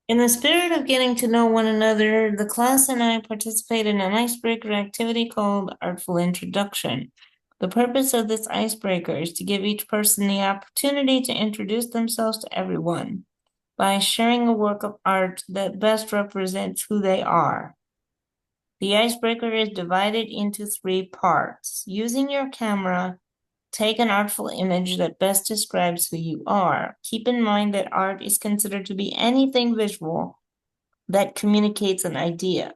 In the spirit of getting to know one another, the class and I participated in an icebreaker activity called Artful Introduction. The purpose of this icebreaker is to give each person the opportunity to introduce themselves to everyone by sharing a work of art that best represents who they are. The icebreaker is divided into three parts. Using your camera, take an artful image that best describes who you are. Keep in mind that art is considered to be anything visual that communicates an idea.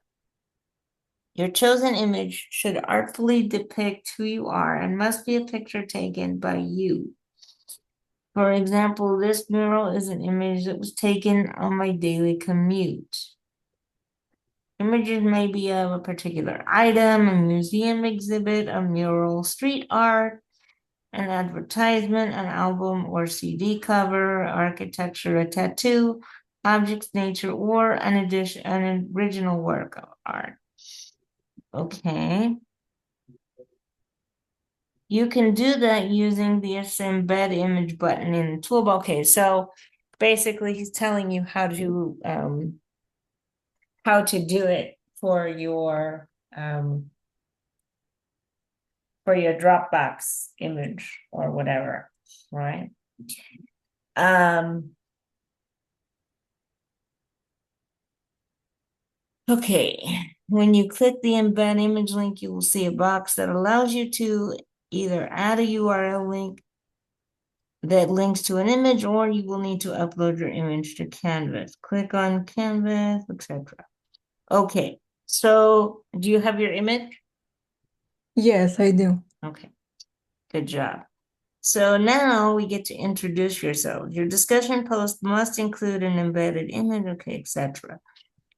Your chosen image should artfully depict who you are and must be a picture taken by you. For example, this mural is an image that was taken on my daily commute. Images may be of a particular item, a museum exhibit, a mural, street art, an advertisement, an album or CD cover, architecture, a tattoo, objects, nature, or an original work of art. Okay. You can do that using the embed image button in the toolbar. Okay, so basically he's telling you how to do it for your Dropbox image or whatever, right? Okay, when you click the embed image link, you will see a box that allows you to either add a URL link that links to an image, or you will need to upload your image to Canvas. Click on Canvas, etc. Okay, so do you have your image? Yes, I do. Okay, good job. So now we get to introduce yourself. Your discussion post must include an embedded image, okay, etc.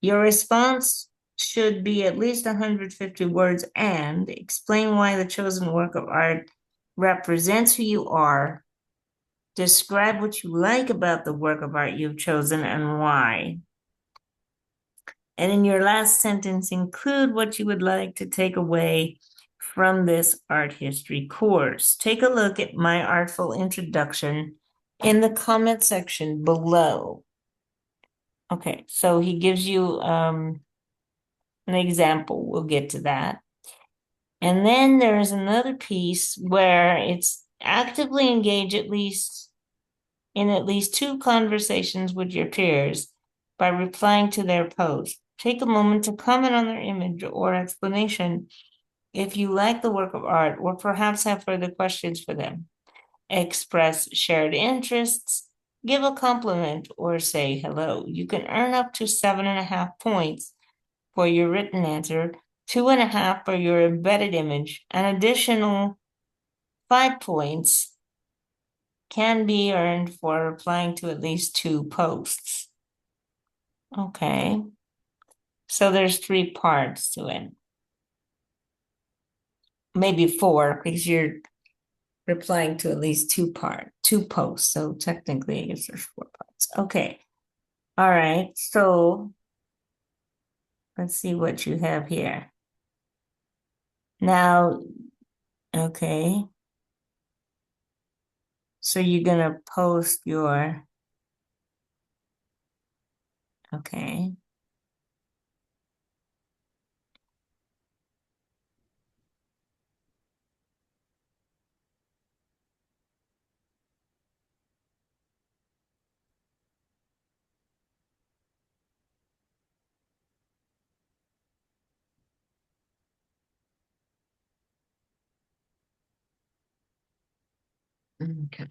Your response should be at least 150 words and explain why the chosen work of art represents who you are. Describe what you like about the work of art you've chosen and why. And in your last sentence, include what you would like to take away from this art history course. Take a look at my artful introduction in the comment section below. Okay, so he gives you an example. We'll get to that. And then there is another piece where it's actively engage at least two conversations with your peers by replying to their post. Take a moment to comment on their image or explanation if you like the work of art or perhaps have further questions for them. Express shared interests, give a compliment, or say hello. You can earn up to 7.5 points for your written answer, 2.5 for your embedded image. An additional 5 points can be earned for replying to at least two posts. Okay. So there's three parts to it. Maybe four, because you're replying to at least two posts. So technically, I guess there's 4 parts. Okay. All right. So let's see what you have here. Now, okay. So you're gonna post your, okay. Okay.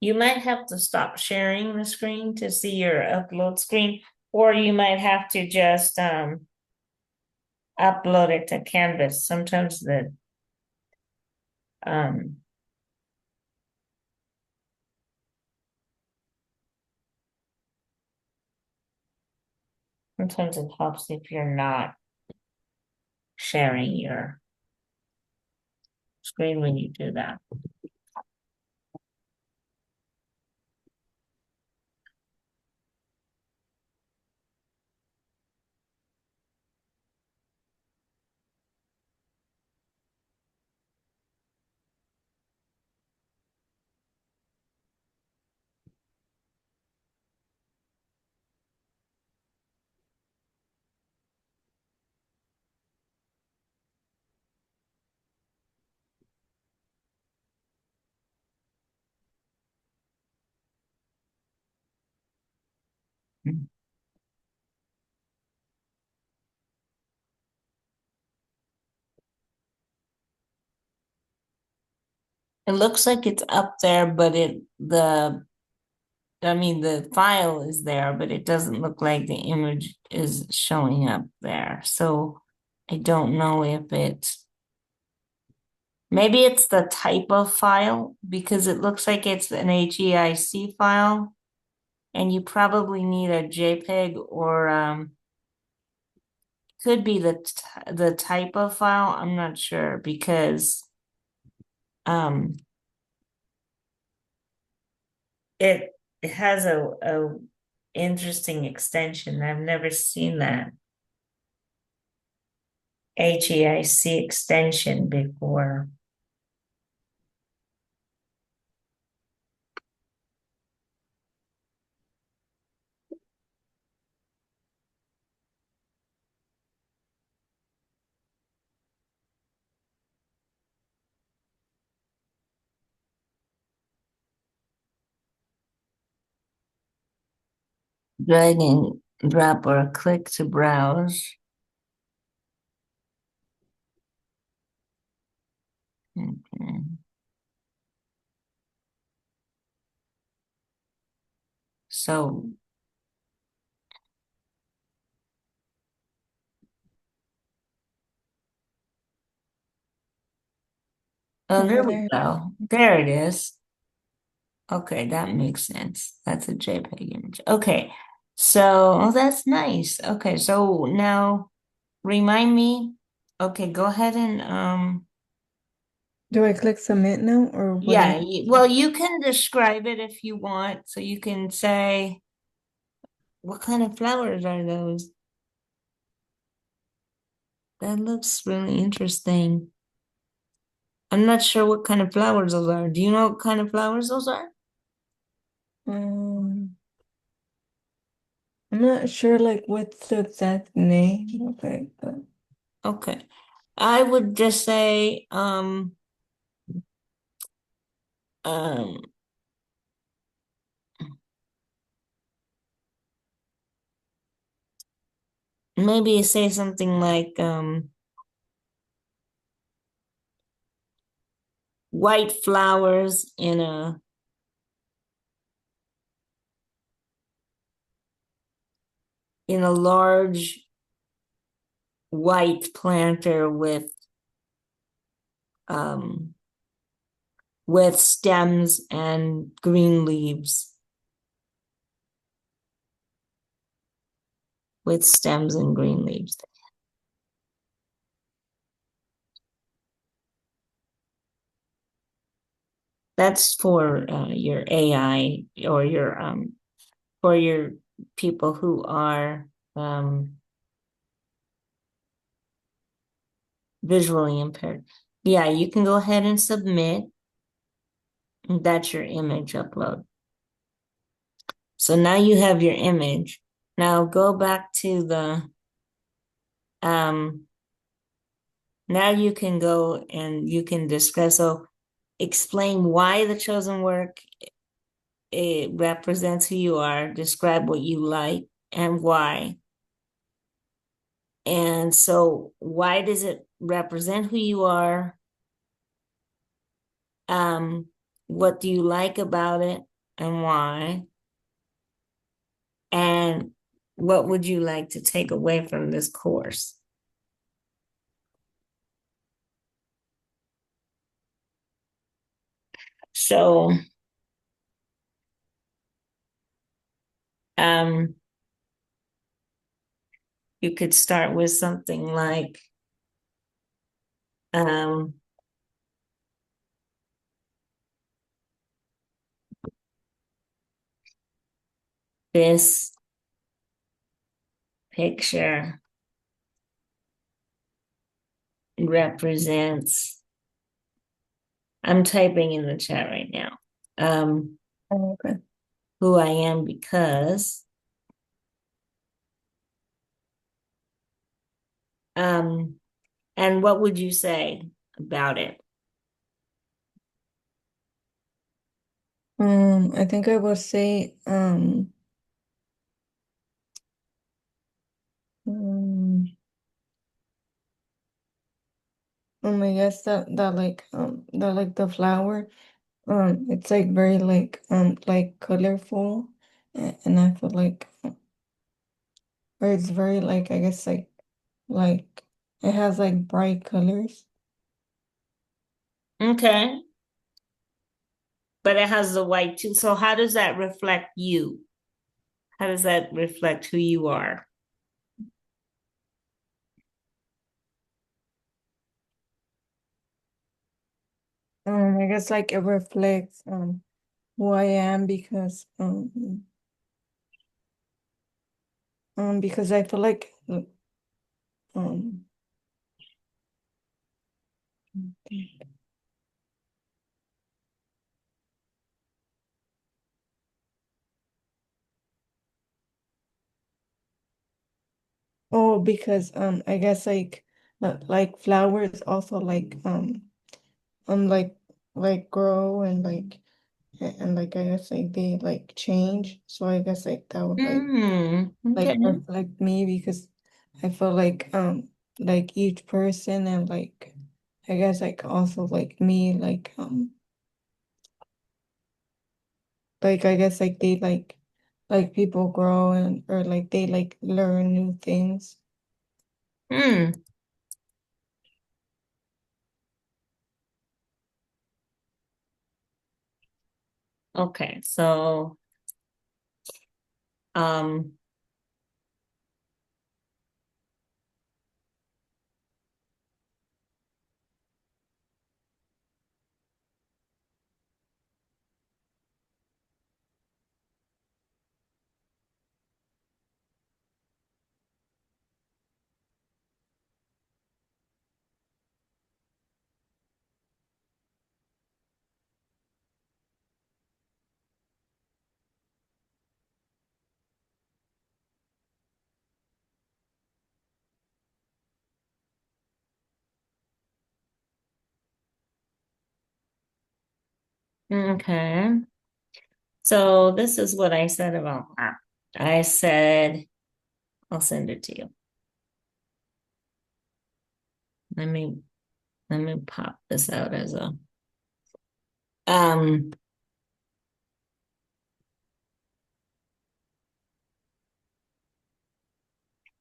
You might have to stop sharing the screen to see your upload screen, or you might have to just upload it to Canvas. Um sometimes it helps if you're not sharing your screen when you do that. It looks like it's up there, but the file is there, but it doesn't look like the image is showing up there. So I don't know if maybe it's the type of file because it looks like it's an HEIC file and you probably need a JPEG or could be the type of file. I'm not sure because um it it has a interesting extension. I've never seen that HEIC extension before. Drag and drop or click to browse. Okay. So, oh, there Okay, we there. go. There it is. Okay, that makes sense. That's a JPEG image. Okay, so oh, that's nice. Okay, so now remind me. Okay, go ahead and Do I click submit now or what do yeah, I? well, you can describe it if you want. So you can say, what kind of flowers are those? That looks really interesting. I'm not sure what kind of flowers those are. Do you know what kind of flowers those are? Um, I'm not sure like what's the exact name. Okay, but Okay. I would just say, um, maybe say something like, white flowers in a large white planter um, with stems and green leaves, with stems and green leaves. That's for your AI or your for your people who are visually impaired. Yeah, you can go ahead and submit. That's your image upload. So now you have your image. Now go back to the um now you can go and you can discuss. So explain why the chosen work it represents who you are, describe what you like and why. And so why does it represent who you are? Um, what do you like about it and why? And what would you like to take away from this course? So, um, you could start with something like, um, this picture represents, I'm typing in the chat right now, Oh, okay. who I am because, and what would you say about it? I think I would say um, I guess that like the flower it's like very like colorful, and I feel like or it's very like I guess like it has like bright colors. Okay, but it has the white too. So how does that reflect you? How does that reflect who you are? I guess like it reflects who I am because I feel like um oh because I guess like flowers also like grow and like I guess like they like change, so I guess like that would like Okay. reflect me because I feel like each person and I guess like also like me like I guess like they like people grow and or like they like learn new things. Hmm. Okay. So, um, okay. So this is what I said about that. I said, I'll send it to you. Let me let me pop this out as a um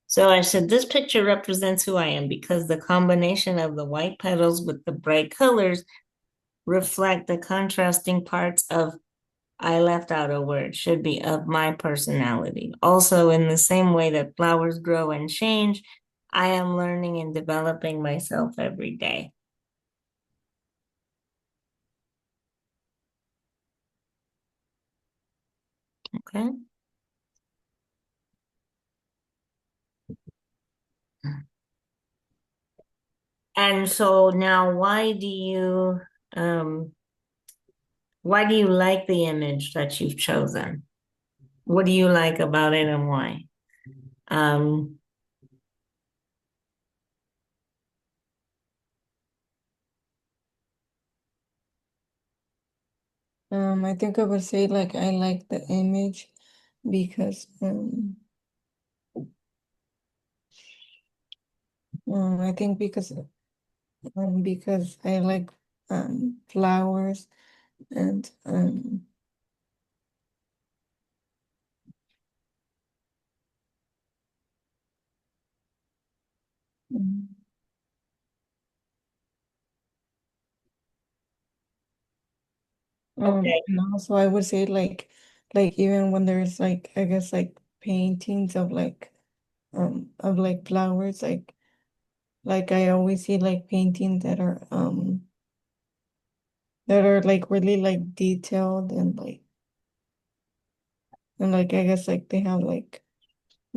so I said this picture represents who I am because the combination of the white petals with the bright colors reflect the contrasting parts of, I left out a word, should be of my personality. Also, in the same way that flowers grow and change, I am learning and developing myself every day. Okay. And so now um why do you like the image that you've chosen? What do you like about it and why? Um, I think I would say like I like the image because I think because I like flowers and mm, okay. and also I would say like even when there's like I guess like paintings of like flowers like I always see like paintings that are like really like detailed and and like I guess like they have like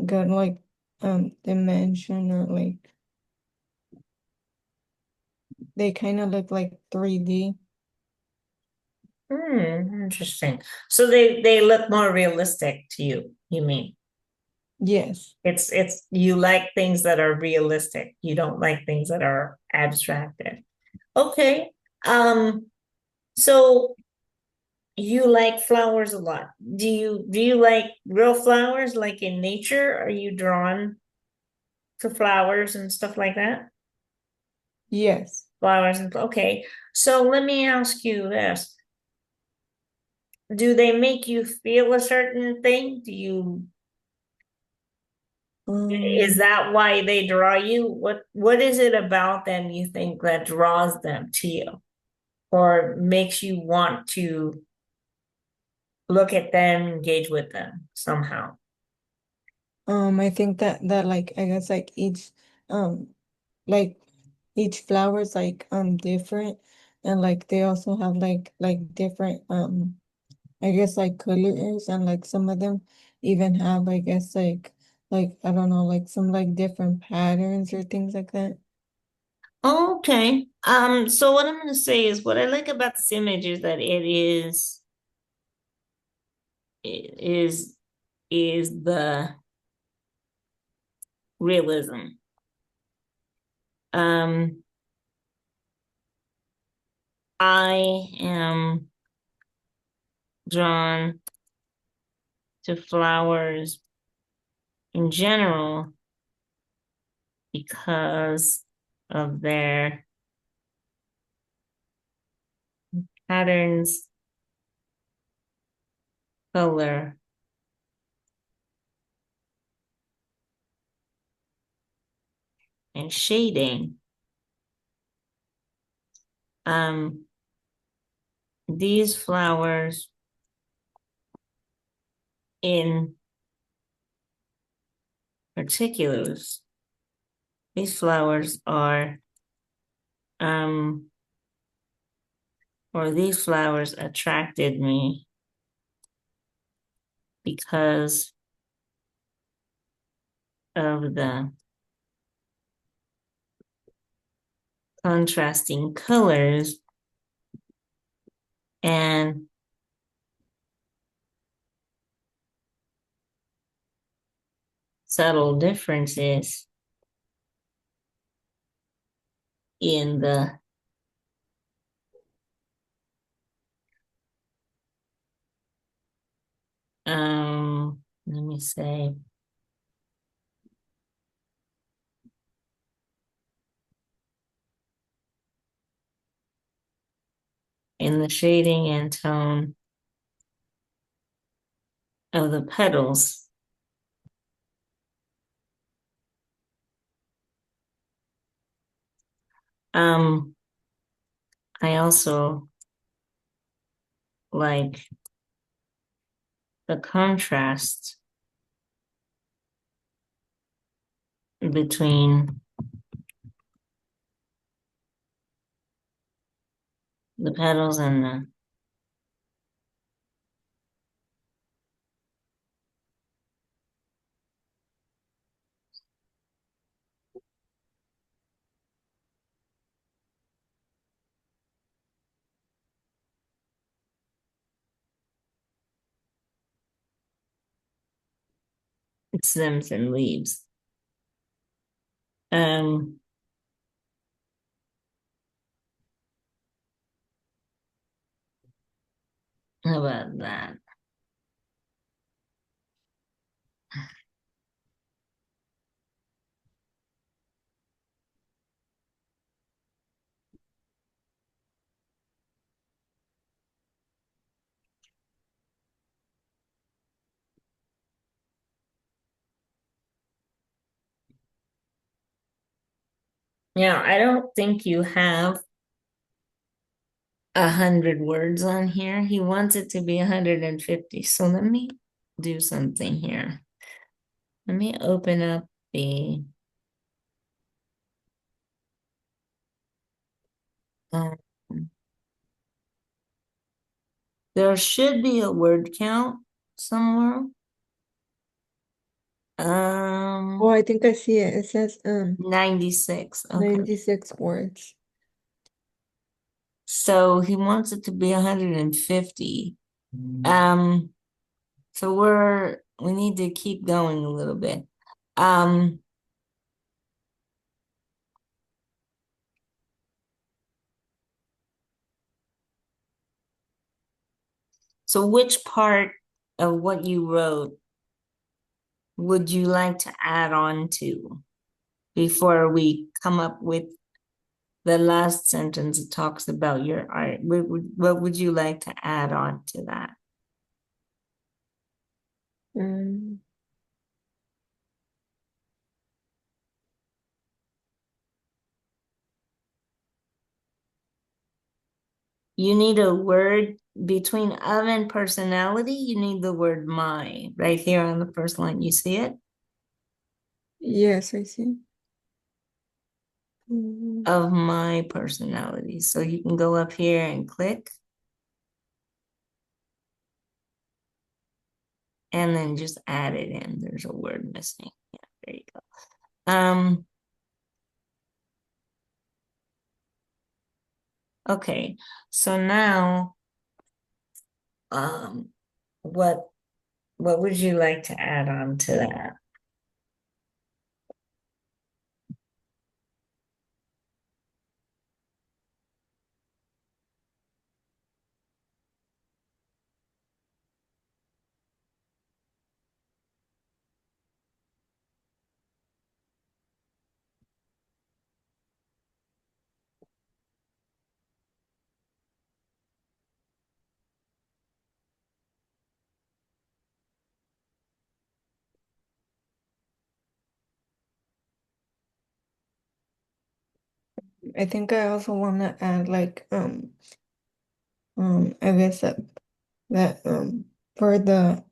good like dimension, or like they kind of look like 3D. Interesting. So they look more realistic to you, you mean? Yes. It's you like things that are realistic. You don't like things that are abstracted. Okay. Um, so you like flowers a lot. Do you like real flowers like in nature? Are you drawn to flowers and stuff like that? Yes. Flowers and okay. So let me ask you this. Do they make you feel a certain thing? Is Um, that why they draw you? What is it about them you think that draws them to you or makes you want to look at them, engage with them somehow? I think that like I guess um like each flower is like different, and like they also have like different I guess like colors, and like some of them even have I guess like I don't know, like some like different patterns or things like that. Okay. So what I'm gonna say is what I like about this image is that it is the realism. Um, I am drawn to flowers in general because of their patterns, color, and shading. Um, these flowers in particulars, these flowers are, um, or these flowers attracted me because of the contrasting colors and subtle differences in the let me say in the shading and tone of the petals. Um, I also like the contrast between the petals and the stems and leaves. Um, how about that? Now, I don't think you have 100 words on here. He wants it to be 150. So let me do something here. Let me open up the um, there should be a word count. somewhere. Oh, I think I see it. It says 96. Okay. 96 words. So he wants it to be 150. Um, so we need to keep going a little bit. Um, so which part of what you wrote would you like to add on to before we come up with the last sentence that talks about your art? What would you like to add on to that? Um, You need a word between of and personality. You need the word my right here on the first line. You see it? yes, I see. Mm, Of my personality. So you can go up here and click and then just add it in. There's a word missing. Yeah, there you go. Okay, so now um what what would you like to add on to that? I think I also want to add like I guess that for the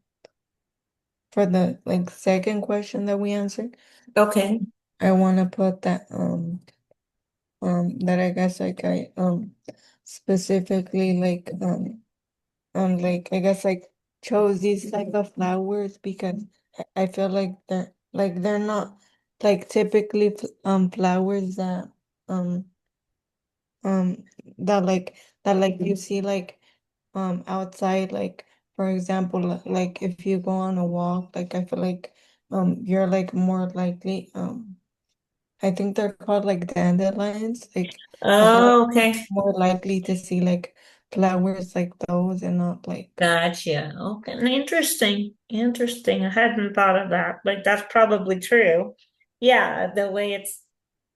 like second question that we answered, Okay. I want to put that that I guess like I specifically like I guess like chose these type of flowers because I feel like they're not like typically flowers um um that you see like outside, like for example like if you go on a walk, like I feel like you're like more likely I think they're called like dandelions. Like I feel like Oh, okay. more likely to see like flowers like those and not like Gotcha. Okay. Interesting. Interesting. I hadn't thought of that, but that's probably true. Yeah, the way it's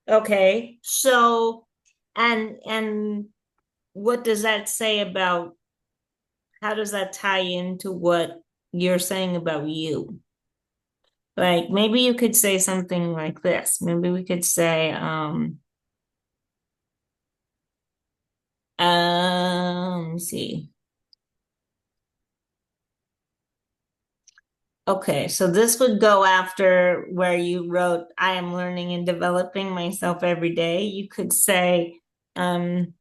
okay. So, and what does that say about how does that tie into what you're saying about you? Like maybe you could say something like this. Maybe we could say, let me see. Okay, so this would go after where you wrote, I am learning and developing myself every day. You could say, um,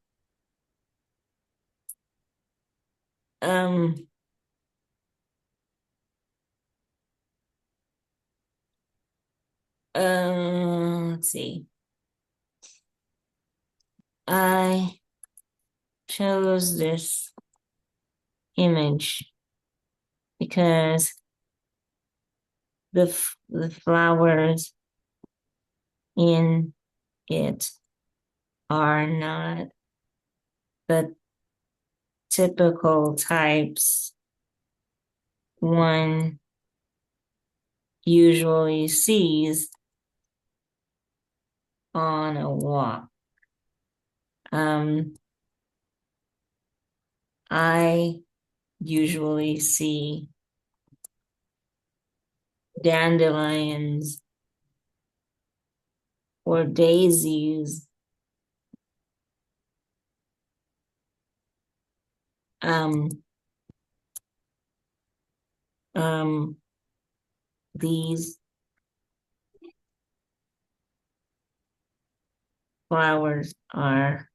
um, let's see. I chose this image because the flowers in it are not the typical types one usually sees on a walk. Um, I usually see dandelions or daisies. Um, um, these flowers are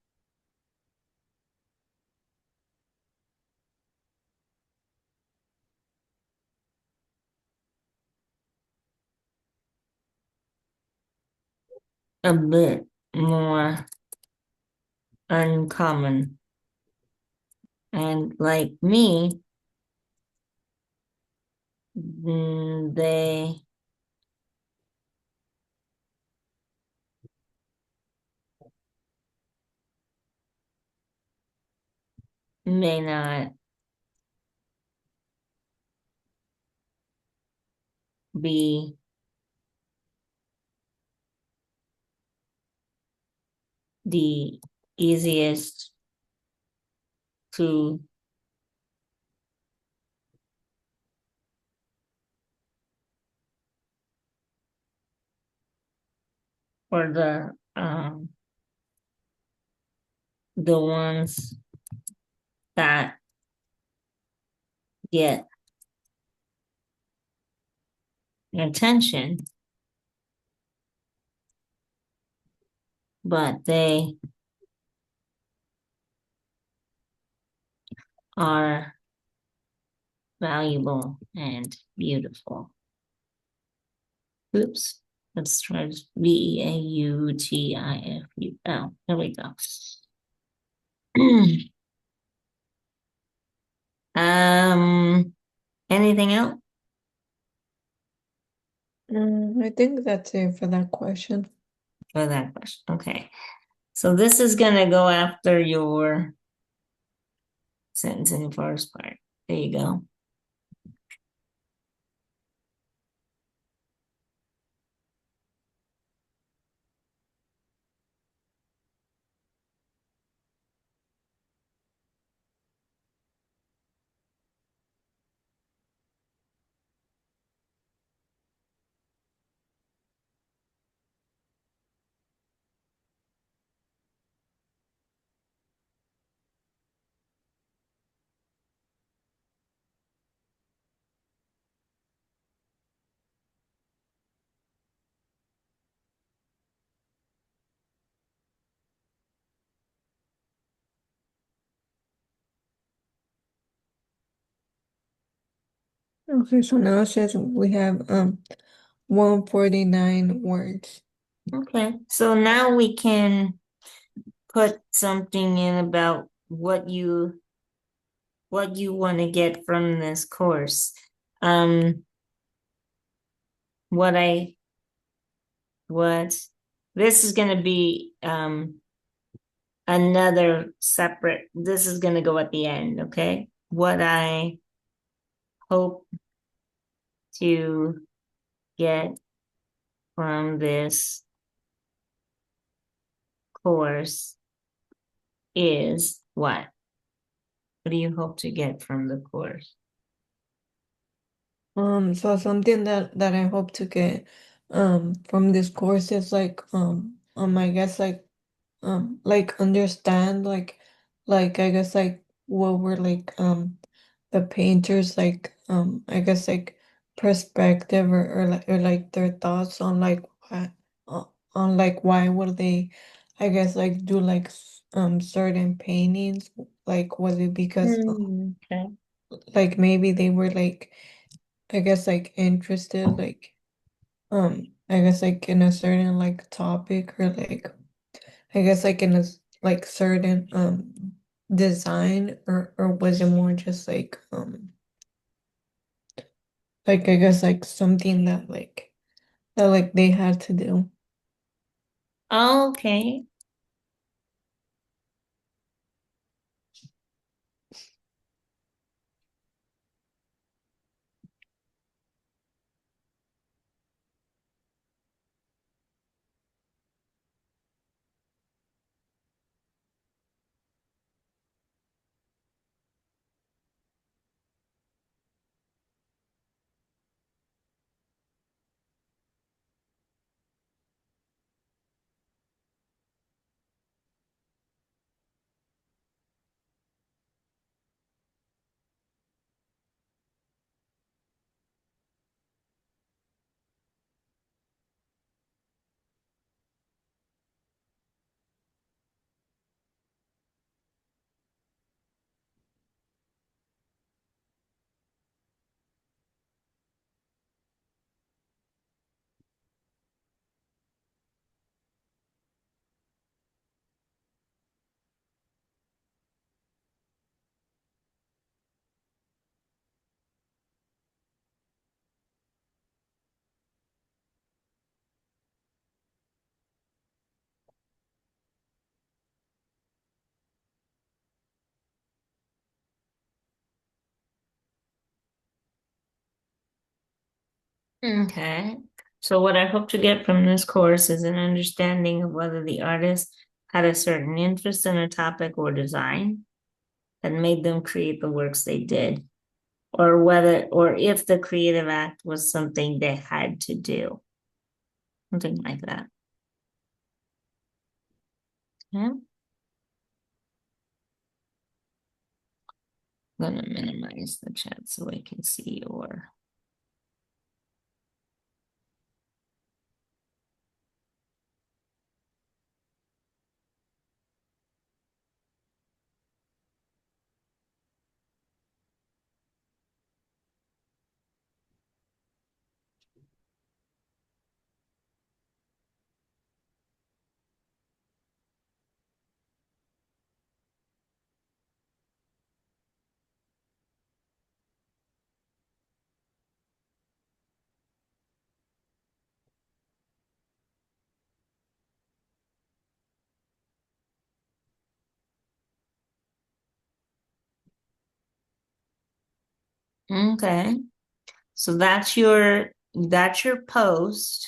a bit more uncommon. And like me, they may not be the easiest to for the ones that get attention, but they are valuable and beautiful. Oops. Let's try Beautiful. There we go. um, anything else I think that's it for that question. for that question? Okay. So this is gonna go after your sentence in the first part. There you go. Okay, so now it says we have 149 words. Okay. So now we can put something in about what you want to get from this course. Um, what I what this is going to be another separate. This is going to go at the end. Okay. What I hope to get from this course is what? What do you hope to get from the course? So something that I hope to get from this course is I guess like understand like I guess like what were the painters I guess like perspective or like their thoughts on like why on like why would they I guess like do like certain paintings, like was it because Okay. like maybe they were like I guess like interested I guess like in a certain like topic or like I guess like in a like certain design or was it more just like I guess like something that like they had to do. Okay. Okay. So what I hope to get from this course is an understanding of whether the artist had a certain interest in a topic or design that made them create the works they did, or whether or if the creative act was something they had to do. Something like that. Yeah. I'm gonna minimize the chat so I can see your. Okay. So that's your post.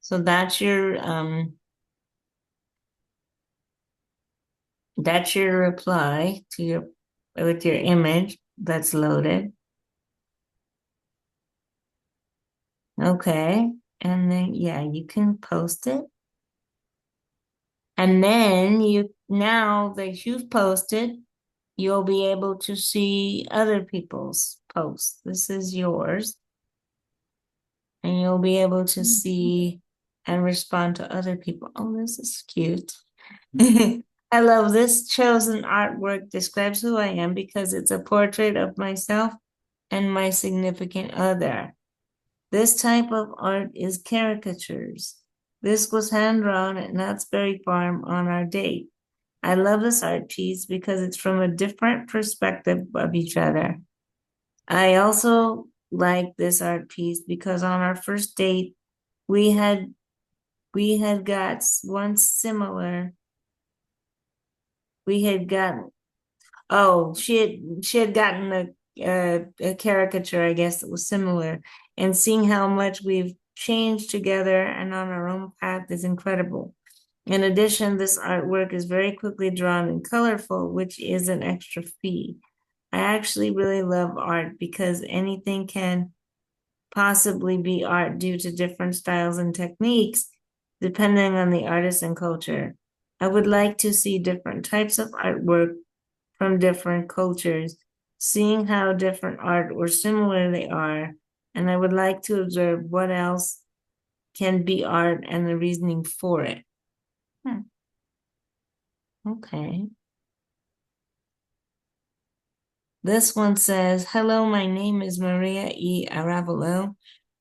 So that's your reply to your with your image that's loaded. Okay. And then yeah, you can post it. And then now that you've posted, you'll be able to see other people's posts. This is yours. And you'll be able to see and respond to other people. Oh, this is cute. I love this chosen artwork describes who I am because it's a portrait of myself and my significant other. This type of art is caricatures. This was hand drawn at Knott's Berry Farm on our date. I love this art piece because it's from a different perspective of each other. I also like this art piece because on our first date, we had got one similar. We had gotten she had gotten a caricature, I guess, that was similar, and seeing how much we've changed together and on our own path is incredible. In addition, this artwork is very quickly drawn and colorful, which is an extra fee. I actually really love art because anything can possibly be art due to different styles and techniques, depending on the artist and culture. I would like to see different types of artwork from different cultures, seeing how different art or similar they are, and I would like to observe what else can be art and the reasoning for it. Okay. This one says, hello, my name is Maria E. Aravalo.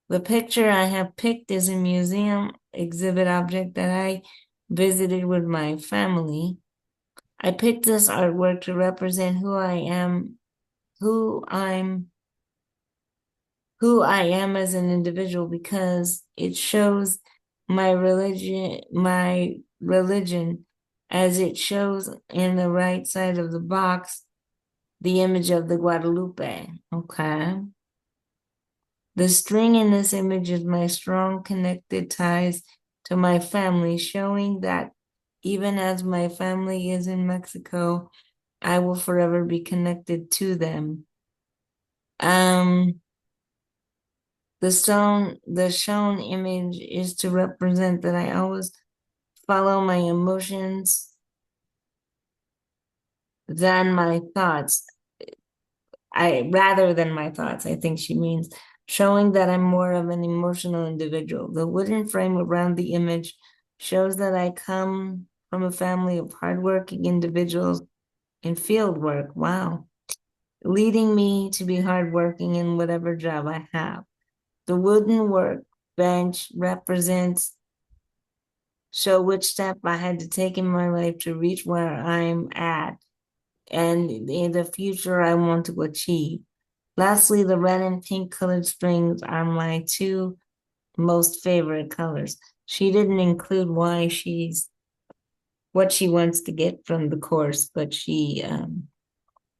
The picture I have picked is a museum exhibit object that I visited with my family. I picked this artwork to represent who I'm who I am as an individual because it shows my religion as it shows in the right side of the box, the image of the Guadalupe. Okay. The string in this image is my strong connected ties to my family, showing that even as my family is in Mexico, I will forever be connected to them. Um, the shown image is to represent that I always follow my emotions than my thoughts. Rather than my thoughts, I think she means showing that I'm more of an emotional individual. The wooden frame around the image shows that I come from a family of hardworking individuals in field work. Wow. Leading me to be hardworking in whatever job I have. The wooden workbench represents show which step I had to take in my life to reach where I'm at and in the future I want to achieve. Lastly, the red and pink colored strings are my two most favorite colors. She didn't include what she wants to get from the course, but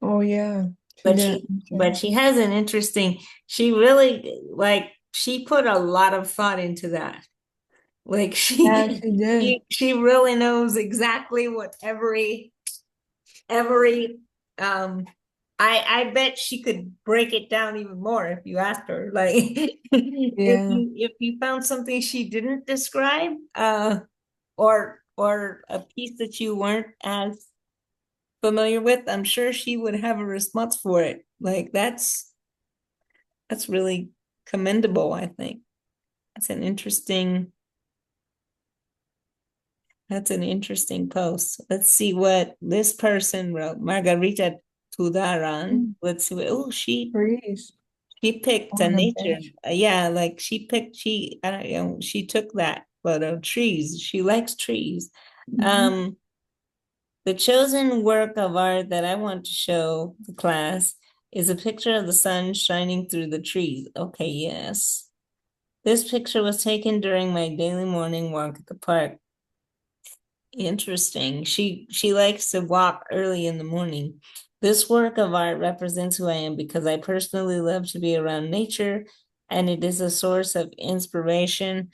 Oh yeah, she but did. she but she has an interesting, she really like she put a lot of thought into that. Like Yeah, she did. she really knows exactly what every I bet she could break it down even more if you asked her. Like Yeah. if you found something she didn't describe, or a piece that you weren't as familiar with, I'm sure she would have a response for it. Like that's really commendable, I think. That's an interesting That's an interesting post. Let's see what this person wrote. Margarita Tudaran. Mm. Let's see what, oh, Trees she picked a on a nature. bench. Yeah, like I don't know, she took that photo. Trees. She likes trees. Mhm. Um, the chosen work of art that I want to show the class is a picture of the sun shining through the trees. Okay, yes. This picture was taken during my daily morning walk at the park. Interesting. She likes to walk early in the morning. This work of art represents who I am because I personally love to be around nature, and it is a source of inspiration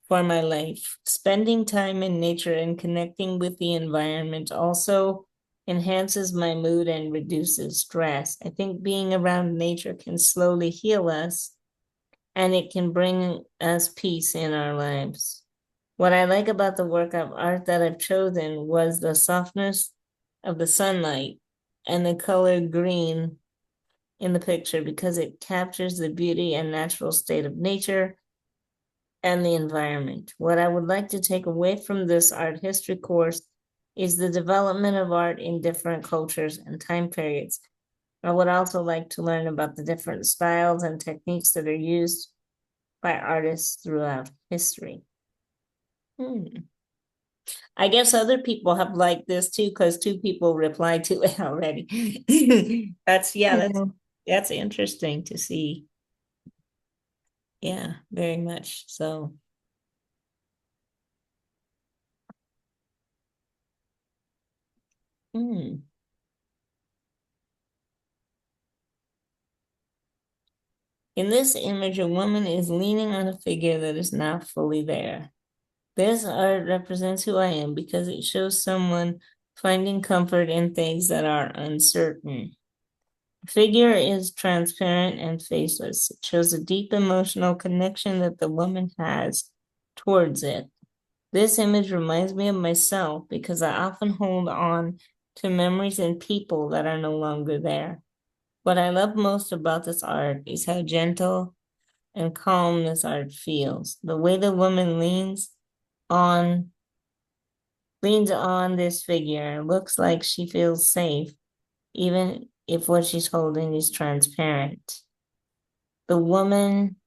for my life. Spending time in nature and connecting with the environment also enhances my mood and reduces stress. I think being around nature can slowly heal us, and it can bring us peace in our lives. What I like about the work of art that I've chosen was the softness of the sunlight and the color green in the picture because it captures the beauty and natural state of nature and the environment. What I would like to take away from this art history course is the development of art in different cultures and time periods. I would also like to learn about the different styles and techniques that are used by artists throughout history. Hmm. I guess other people have liked this too because two people replied to it already. Yeah. That's interesting to see. Yeah, very much so. Hmm. In this image, a woman is leaning on a figure that is not fully there. This art represents who I am because it shows someone finding comfort in things that are uncertain. The figure is transparent and faceless. It shows a deep emotional connection that the woman has towards it. This image reminds me of myself because I often hold on to memories and people that are no longer there. What I love most about this art is how gentle and calm this art feels. The way the woman on leans on this figure looks like she feels safe, even if what she's holding is transparent. The woman,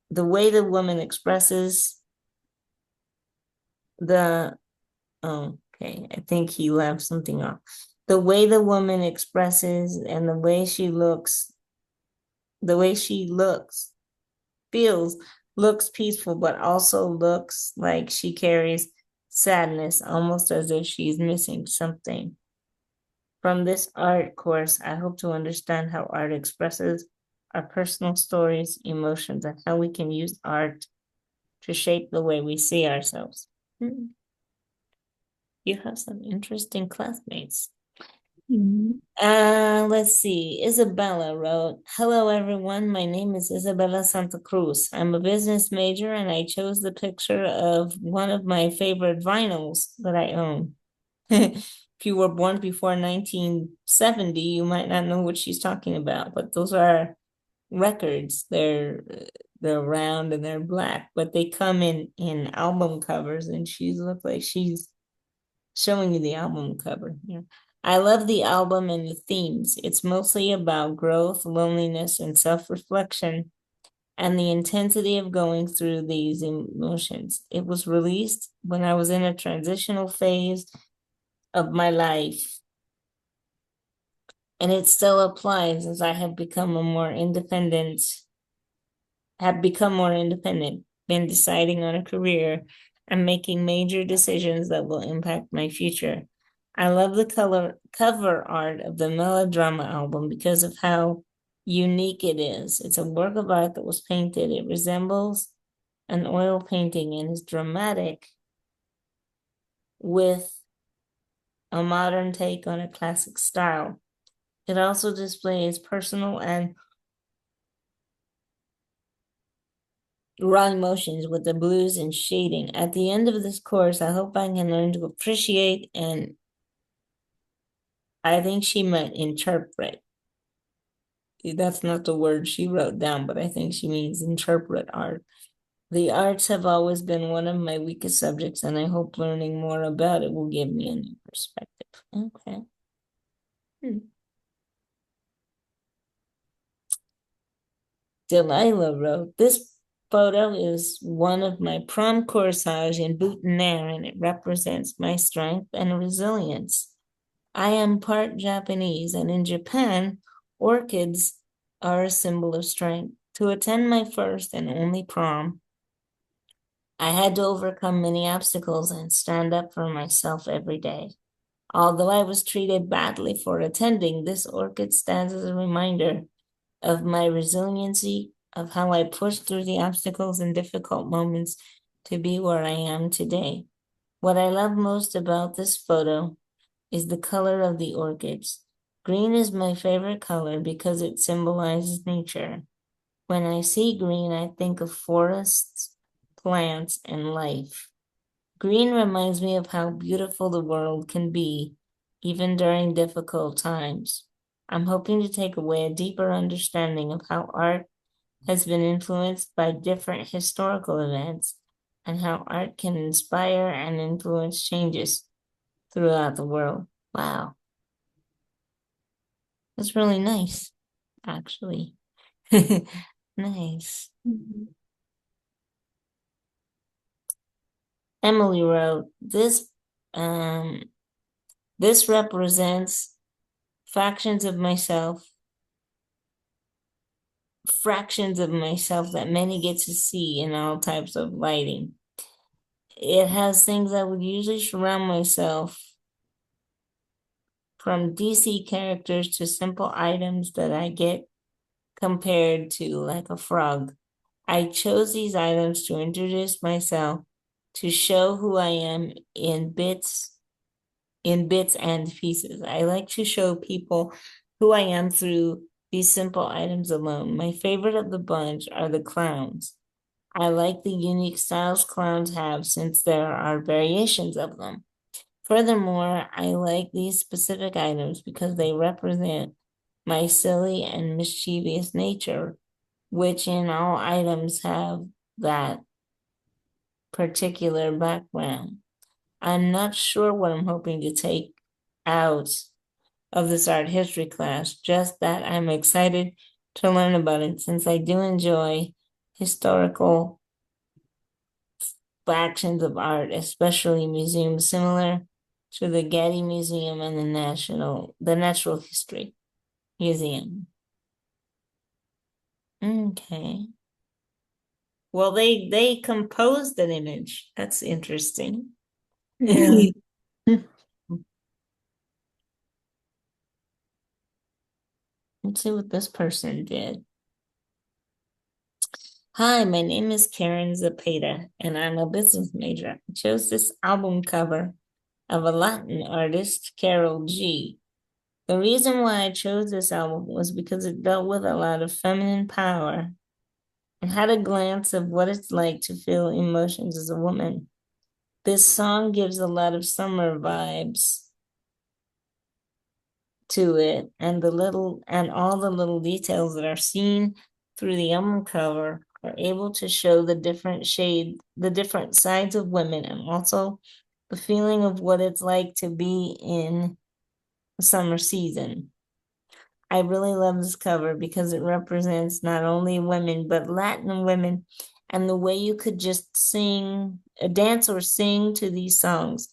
the way the woman expresses the Oh, okay. I think he left something off. The way the woman expresses and the way she looks, feels, looks peaceful, but also looks like she carries sadness, almost as if she's missing something. From this art course, I hope to understand how art expresses our personal stories, emotions, and how we can use art to shape the way we see ourselves. You have some interesting classmates. Mhm. Let's see. Isabella wrote, hello everyone. My name is Isabella Santa Cruz. I'm a business major and I chose the picture of one of my favorite vinyls that I own. If you were born before 1970, you might not know what she's talking about, but those are records. They're round and they're black, but they come in album covers, and she looks like she's showing you the album cover. Yeah. I love the album and the themes. It's mostly about growth, loneliness, and self-reflection, and the intensity of going through these emotions. It was released when I was in a transitional phase of my life, and it still applies as I have become more independent, been deciding on a career, and making major decisions that will impact my future. I love the cover art of the melodrama album because of how unique it is. It's a work of art that was painted. It resembles an oil painting and is dramatic with a modern take on a classic style. It also displays personal and raw emotions with the blues and shading. At the end of this course, I hope I can learn to appreciate, and I think she meant interpret. That's not the word she wrote down, but I think she means interpret art. The arts have always been one of my weakest subjects, and I hope learning more about it will give me a new perspective. Okay. Hmm. Delilah wrote, this photo is one of my prom corsage in boutonniere, and it represents my strength and resilience. I am part Japanese, and in Japan, orchids are a symbol of strength. To attend my first and only prom, I had to overcome many obstacles and stand up for myself every day. Although I was treated badly for attending, this orchid stands as a reminder of my resiliency, of how I pushed through the obstacles and difficult moments to be where I am today. What I love most about this photo is the color of the orchids. Green is my favorite color because it symbolizes nature. When I see green, I think of forests, plants, and life. Green reminds me of how beautiful the world can be, even during difficult times. I'm hoping to take away a deeper understanding of how art has been influenced by different historical events and how art can inspire and influence changes throughout the world. Wow, that's really nice, actually. Nice. Mhm. Emily wrote, um this represents factions of myself, fractions of myself that many get to see in all types of lighting. It has things I would usually surround myself, from DC characters to simple items that I get compared to, like a frog. I chose these items to introduce myself, to show who I am in bits and pieces. I like to show people who I am through these simple items alone. My favorite of the bunch are the clowns. I like the unique styles clowns have since there are variations of them. Furthermore, I like these specific items because they represent my silly and mischievous nature, which in all items have that particular background. I'm not sure what I'm hoping to take out of this art history class, just that I'm excited to learn about it since I do enjoy historical factions of art, especially museums similar to the Getty Museum and the Natural History Museum. Okay. Well, they composed an image. That's interesting. Yeah. Let's see what this person did. Hi, my name is Karen Zapata, and I'm a business major. I chose this album cover of a Latin artist, Carol G. The reason why I chose this album was because it dealt with a lot of feminine power and had a glance of what it's like to feel emotions as a woman. This song gives a lot of summer vibes to it, and all the little details that are seen through the album cover are able to show the different sides of women, and also the feeling of what it's like to be in the summer season. I really love this cover because it represents not only women, but Latin women, and the way you could just dance or sing to these songs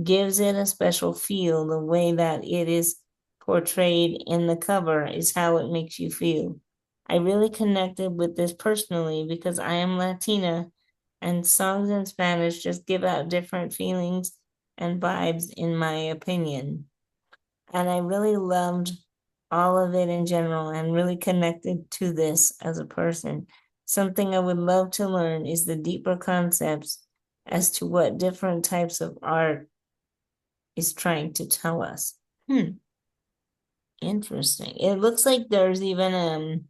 gives it a special feel. The way that it is portrayed in the cover is how it makes you feel. I really connected with this personally because I am Latina, and songs in Spanish just give out different feelings and vibes, in my opinion. And I really loved all of it in general and really connected to this as a person. Something I would love to learn is the deeper concepts as to what different types of art is trying to tell us. Interesting. It looks like there's even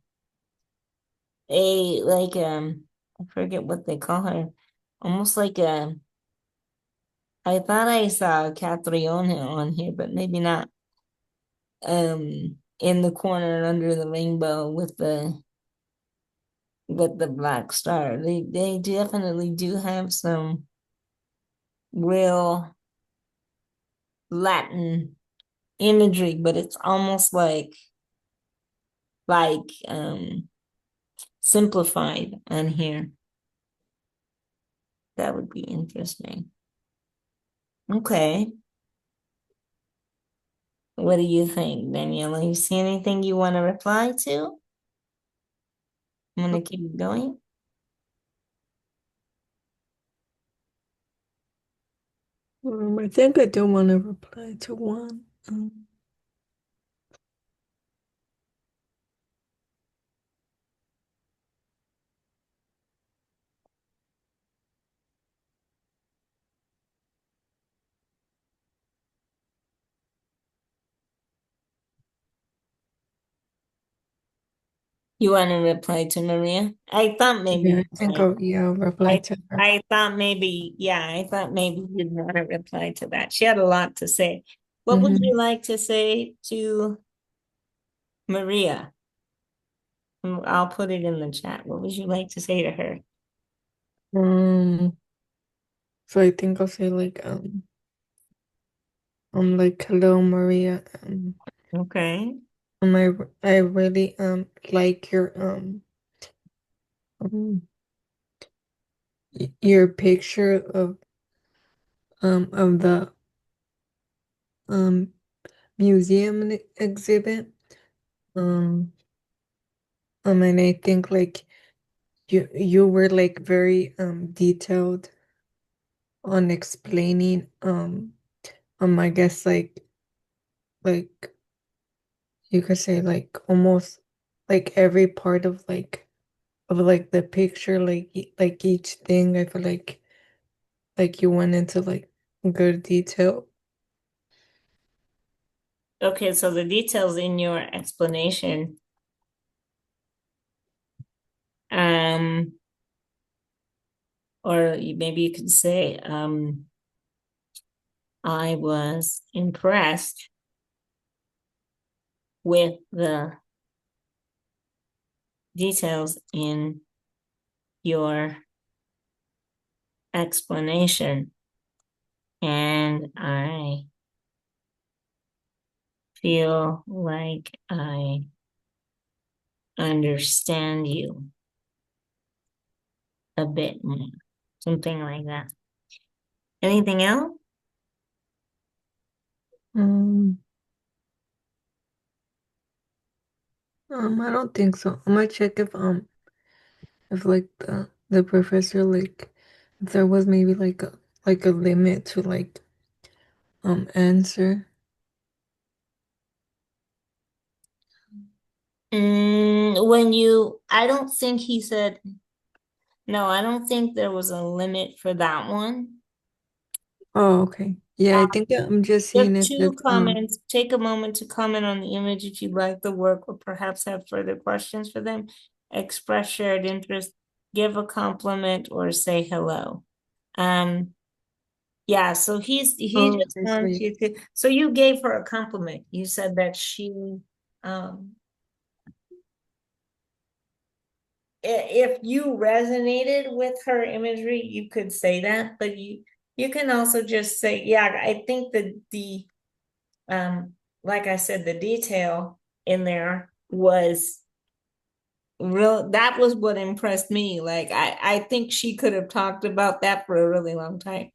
a like I forget what they call her. Almost like a I thought I saw Catriona on here, but maybe not. In the corner under the rainbow with the black star. They definitely do have some real Latin imagery, but it's almost like simplified on here. That would be interesting. Okay. What do you think, Daniela? You see anything you want to reply to? I'm gonna keep going. I think I do want to reply to one. You want to reply to Maria? I thought maybe Yeah, you I think might. I'll reply I to her. I thought maybe, yeah, I thought maybe you'd want to reply to that. She had a lot to say. What would you Mm-hmm. like to say to Maria? I'll put it in the chat. What would you like to say to her? Um, so I think I'll say like hello Maria. Okay. I really like um your picture of the um museum exhibit. Um and I think like you were like very detailed on explaining I guess like you could say like almost like every part of like the picture like each thing I feel like you went into like good detail. Okay, so the details in your explanation, um, or maybe you could say, I was impressed with the details in your explanation, and I feel like I understand you a bit more. Something like that. Anything else? um I don't think so. I might check if like the professor like if there was maybe like a limit to like answer. I don't think he said, no, I don't think there was a limit for that one. Oh, okay. Yeah, I think I'm just Just seeing two comments. Take a moment to comment on the image if you like the work or perhaps have further questions for them. Express shared interest, give a compliment, or say hello. Um, yeah, so he oh just okay, so wants yeah. you to, so you gave her a compliment. You said that um if you resonated with her imagery, you could say that, but you can also just say, yeah, I think that the like I said, the detail in there was real. That was what impressed me. Like I think she could have talked about that for a really long time.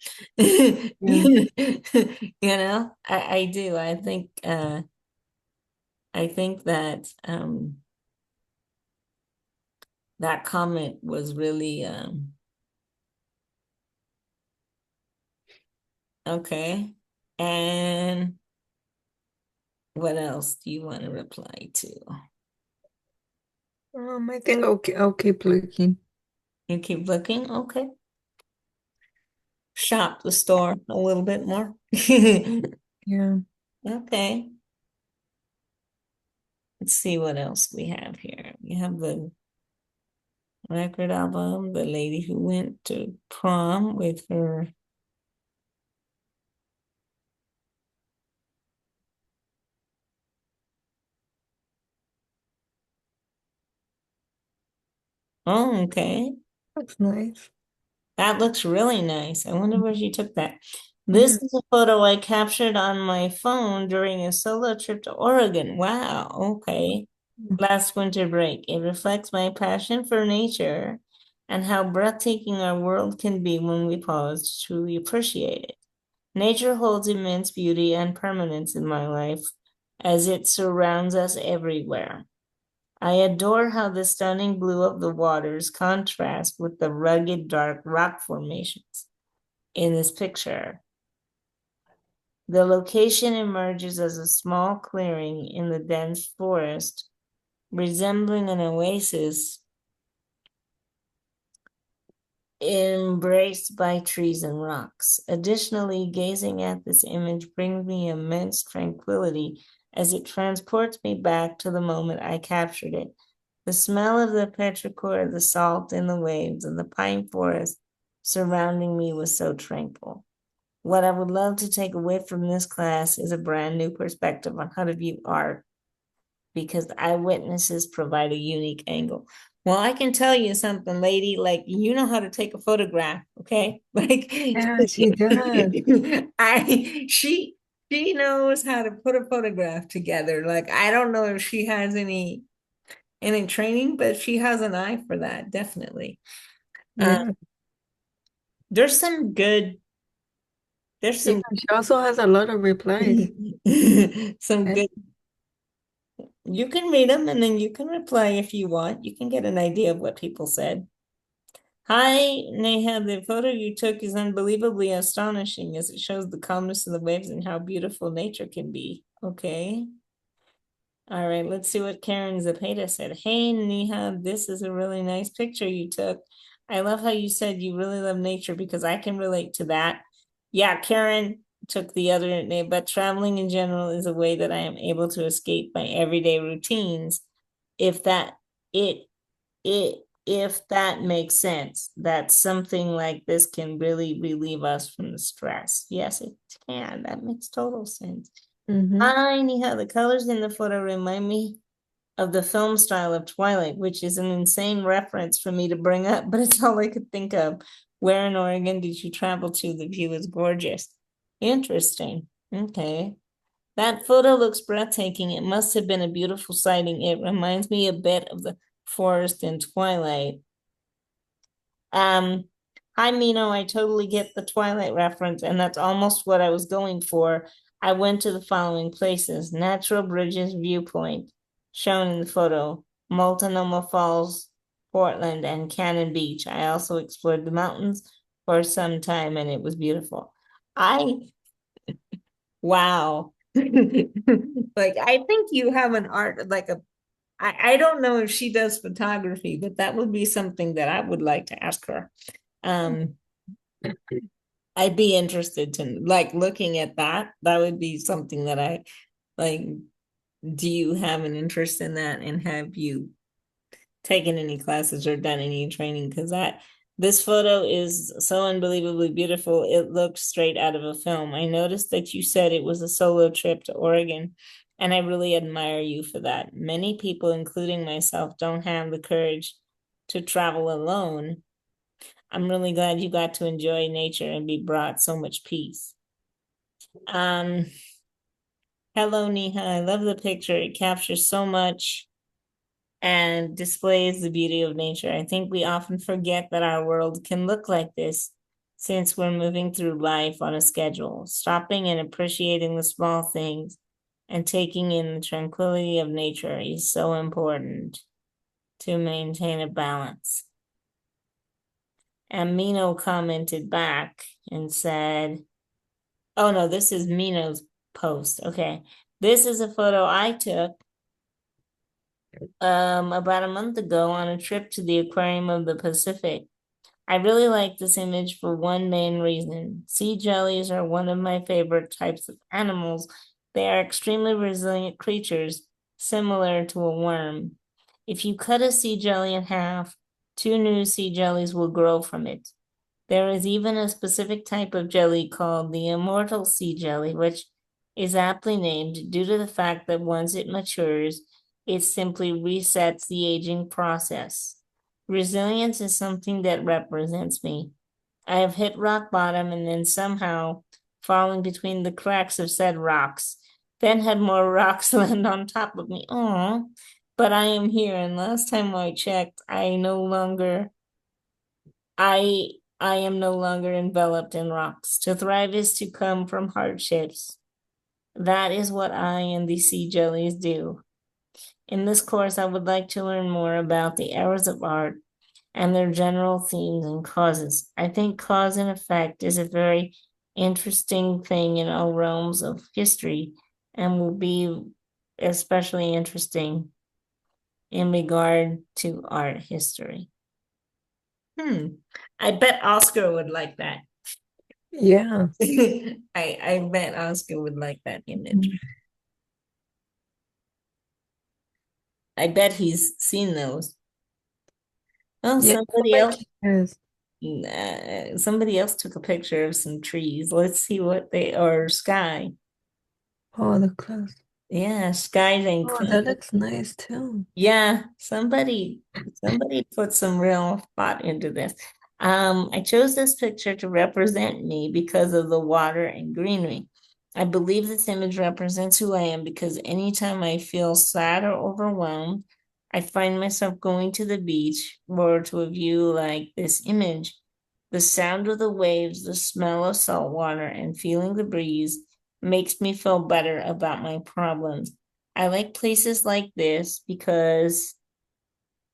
Yeah. I do. I think that that comment was really okay. And What else do you want to reply to? I think I'll keep looking. You keep looking? Okay. Shop the store a little bit more. Yeah. Okay. Let's see what else we have here. We have the record album, the lady who went to prom with her. Oh, okay. That's nice. That looks really nice. I wonder where she took that. This Yeah. is a photo I captured on my phone during a solo trip to Oregon. Wow, okay. Last winter break. It reflects my passion for nature and how breathtaking our world can be when we pause to truly appreciate it. Nature holds immense beauty and permanence in my life as it surrounds us everywhere. I adore how the stunning blue of the waters contrasts with the rugged, dark rock formations in this picture. The location emerges as a small clearing in the dense forest, resembling an oasis embraced by trees and rocks. Additionally, gazing at this image brings me immense tranquility as it transports me back to the moment I captured it. The smell of the petrichor, the salt in the waves, and the pine forest surrounding me was so tranquil. What I would love to take away from this class is a brand new perspective on how to view art because eyewitnesses provide a unique angle. Well, I can tell you something, lady, like you know how to take a photograph, okay? Like Yeah, she does. I she knows how to put a photograph together. Like I don't know if she has any training, but she has an eye for that, definitely. Uh, Yeah. there's some good, there's Yeah. some She also has a lot of replies. some Eh? good. You can read them and then you can reply if you want. You can get an idea of what people said. Hi, Neha. The photo you took is unbelievably astonishing as it shows the calmness of the waves and how beautiful nature can be. Okay. All right, let's see what Karen Zapata said. Hey, Neha, this is a really nice picture you took. I love how you said you really love nature because I can relate to that. Yeah, Karen took the other name, but traveling in general is a way that I am able to escape my everyday routines. If that it it if that makes sense, that something like this can really relieve us from the stress. Yes, it can. That makes total sense. Mm-hmm. I Neha, the colors in the photo remind me of the film style of Twilight, which is an insane reference for me to bring up, but it's all I could think of. Where in Oregon did you travel to? The view is gorgeous. Interesting. Okay. That photo looks breathtaking. It must have been a beautiful sighting. It reminds me a bit of the forest in Twilight. Um, Hi, Mino. I totally get the Twilight reference, and that's almost what I was going for. I went to the following places: Natural Bridges Viewpoint, shown in the photo, Multnomah Falls, Portland, and Cannon Beach. I also explored the mountains for some time, and it was beautiful. I, wow. Like, I think you have an art, like I don't know if she does photography, but that would be something that I would like to ask her. Um, I'd be interested to like looking at that. That would be something that I like. Do you have an interest in that? And have you taken any classes or done any training? Because that this photo is so unbelievably beautiful. It looked straight out of a film. I noticed that you said it was a solo trip to Oregon, and I really admire you for that. Many people, including myself, don't have the courage to travel alone. I'm really glad you got to enjoy nature and be brought so much peace. Um, Hello, Neha. I love the picture. It captures so much and displays the beauty of nature. I think we often forget that our world can look like this since we're moving through life on a schedule. Stopping and appreciating the small things and taking in the tranquility of nature is so important to maintain a balance. And Mino commented back and said, oh no, this is Mino's post. Okay. This is a photo I took about a month ago on a trip to the Aquarium of the Pacific. I really like this image for one main reason. Sea jellies are one of my favorite types of animals. They are extremely resilient creatures, similar to a worm. If you cut a sea jelly in half, two new sea jellies will grow from it. There is even a specific type of jelly called the immortal sea jelly, which is aptly named due to the fact that once it matures, it simply resets the aging process. Resilience is something that represents me. I have hit rock bottom and then somehow falling between the cracks of said rocks, then had more rocks land on top of me. Oh, but I am here, and last time I checked, I I am no longer enveloped in rocks. To thrive is to come from hardships. That is what I and the sea jellies do. In this course, I would like to learn more about the eras of art and their general themes and causes. I think cause and effect is a very interesting thing in all realms of history and will be especially interesting in regard to art history. Hmm. I bet Oscar would like that. Yeah. I bet Oscar would like that image. I bet he's seen those. Oh, Yeah, I feel like he is. somebody else took a picture of some trees. Let's see what they or sky. Oh, the clothes. Yeah, skies and Oh, that clouds. looks nice too. Yeah, somebody put some real thought into this. I chose this picture to represent me because of the water and greenery. I believe this image represents who I am because anytime I feel sad or overwhelmed, I find myself going to the beach or to a view like this image. The sound of the waves, the smell of salt water, and feeling the breeze makes me feel better about my problems. I like places like this because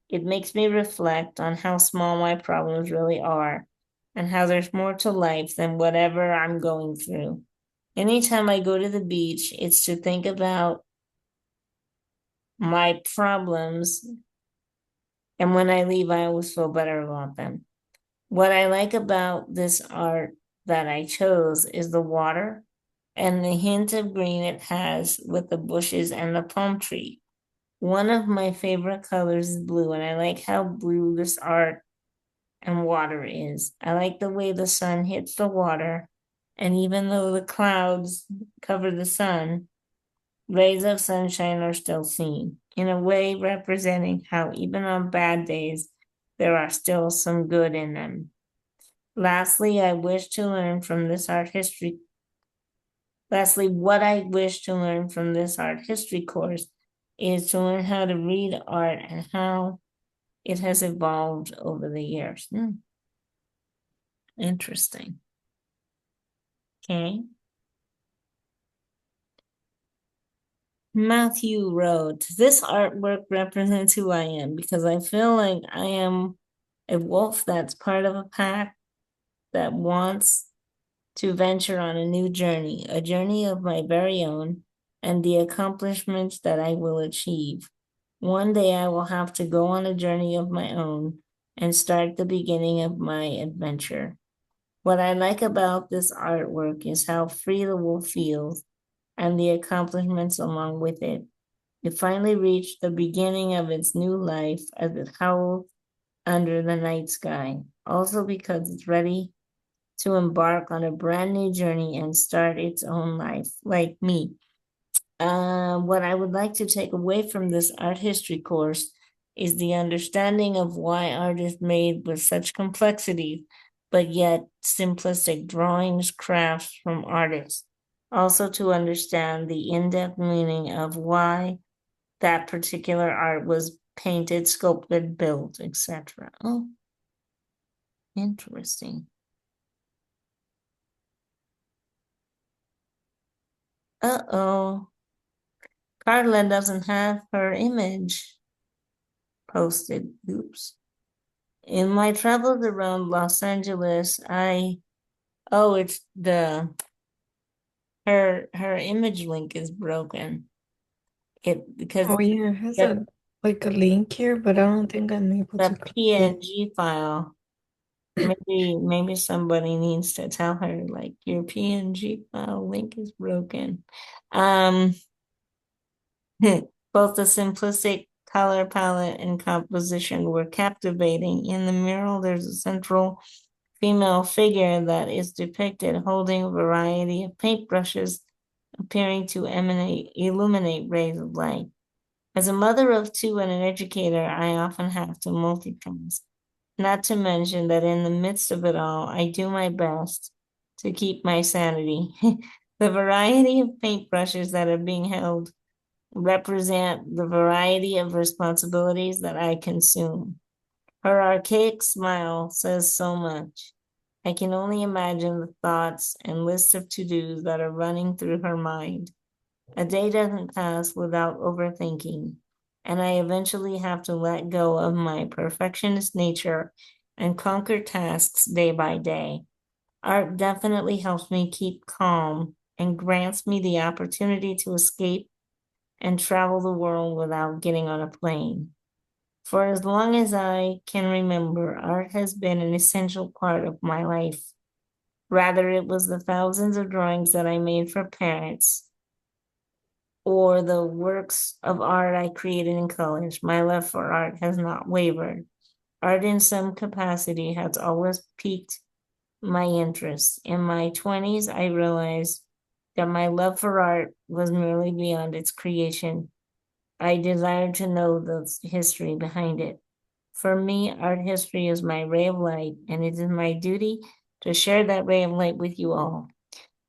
it makes me reflect on how small my problems really are and how there's more to life than whatever I'm going through. Anytime I go to the beach, it's to think about my problems, and when I leave, I always feel better about them. What I like about this art that I chose is the water and the hint of green it has with the bushes and the palm tree. One of my favorite colors is blue, and I like how blue this art and water is. I like the way the sun hits the water, and even though the clouds cover the sun, rays of sunshine are still seen, in a way representing how even on bad days, there are still some good in them. Lastly, I wish to learn from this art history. Lastly, what I wish to learn from this art history course is to learn how to read art and how it has evolved over the years. Interesting. Okay. Matthew wrote, this artwork represents who I am because I feel like I am a wolf that's part of a pack that wants to venture on a new journey, a journey of my very own, and the accomplishments that I will achieve. One day I will have to go on a journey of my own and start the beginning of my adventure. What I like about this artwork is how free the wolf feels and the accomplishments along with it. It finally reached the beginning of its new life as it howled under the night sky. Also because it's ready to embark on a brand new journey and start its own life, like me. What I would like to take away from this art history course is the understanding of why art is made with such complexity, but yet simplistic drawings, crafts from artists. Also, to understand the in depth meaning of why that particular art was painted, sculpted, built, etc. Oh, interesting. Uh-oh. Carla doesn't have her image posted. Oops. In my travels around Los Angeles, oh, it's her image link is broken. It because Oh yeah, it has the a like a link here, but I don't think I'm able to the click it. PNG file. Maybe somebody needs to tell her like your PNG file link is broken. Um, both the simplistic color palette and composition were captivating. In the mural, there's a central female figure that is depicted holding a variety of paintbrushes, appearing to illuminate rays of light. As a mother of two and an educator, I often have to multitask. Not to mention that in the midst of it all, I do my best to keep my sanity. The variety of paintbrushes that are being held represent the variety of responsibilities that I consume. Her archaic smile says so much. I can only imagine the thoughts and lists of to-dos that are running through her mind. A day doesn't pass without overthinking, and I eventually have to let go of my perfectionist nature and conquer tasks day by day. Art definitely helps me keep calm and grants me the opportunity to escape and travel the world without getting on a plane. For as long as I can remember, art has been an essential part of my life. Rather, it was the thousands of drawings that I made for parents or the works of art I created in college. My love for art has not wavered. Art, in some capacity, has always piqued my interest. In my 20s, I realized that my love for art was merely beyond its creation. I desired to know the history behind it. For me, art history is my ray of light, and it is my duty to share that ray of light with you all.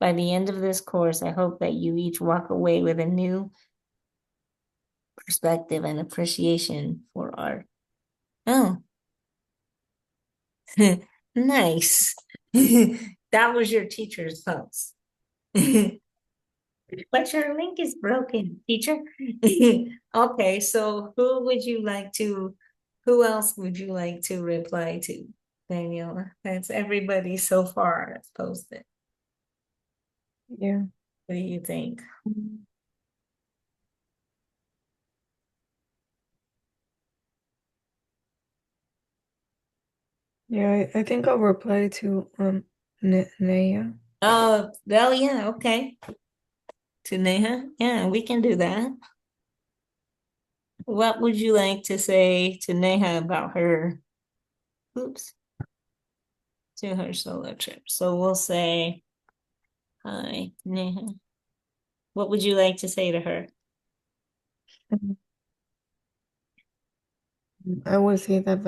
By the end of this course, I hope that you each walk away with a new perspective and appreciation for art. Oh, nice. That was your teacher's post. But your link is broken, teacher. Okay, so who else would you like to reply to, Daniela? That's everybody so far that's posted. Yeah. What do you think? Yeah, I think I'll reply to Naya. Oh, yeah, okay. To Neha? Yeah, we can do that. What would you like to say to Neha about her, oops, to her solo trip? So we'll say, hi, Neha. What would you like to say to her? I would say that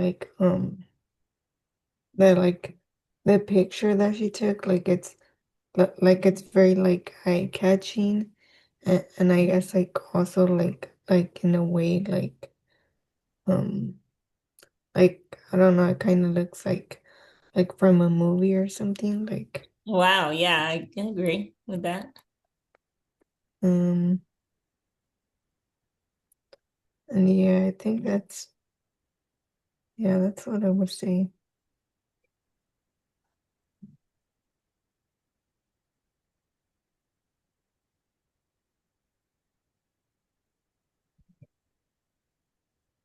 like the picture that she took, like it's very like eye catching, and I guess like also like in a way um like I don't know, it kind of looks like from a movie or something like Wow, yeah, I can agree with that. um and yeah, I think that's what I would say.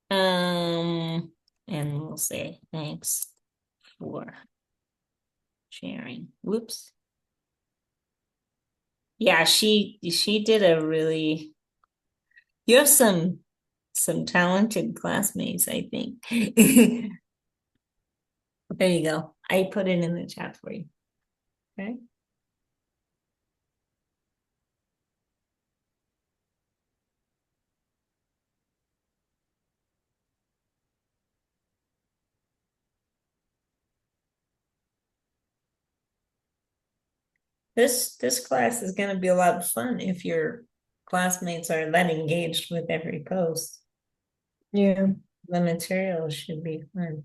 Um, and we'll say thanks for sharing. Whoops. Yeah, she did a really, you have some talented classmates, I think. There you go. I put it in the chat for you. Okay. This class is going to be a lot of fun if your classmates are that engaged with every post. Yeah. The material should be fun.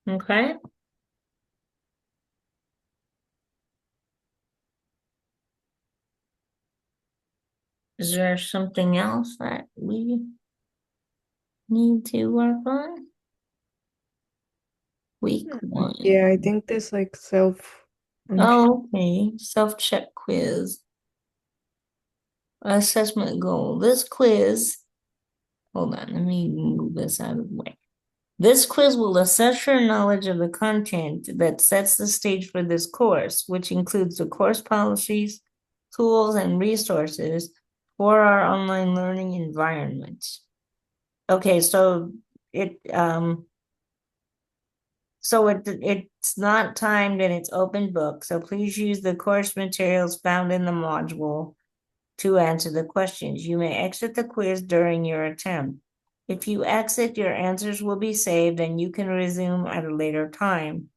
Okay. Is there something else that we need to work on? Week one. Yeah, I think there's like self Oh, okay. Self-check quiz. Assessment goal. This quiz, hold on, let me move this out of the way. This quiz will assess your knowledge of the content that sets the stage for this course, which includes the course policies, tools, and resources for our online learning environment. Okay, so it's not timed and it's open book, so please use the course materials found in the module to answer the questions. You may exit the quiz during your attempt. If you exit, your answers will be saved and you can resume at a later time.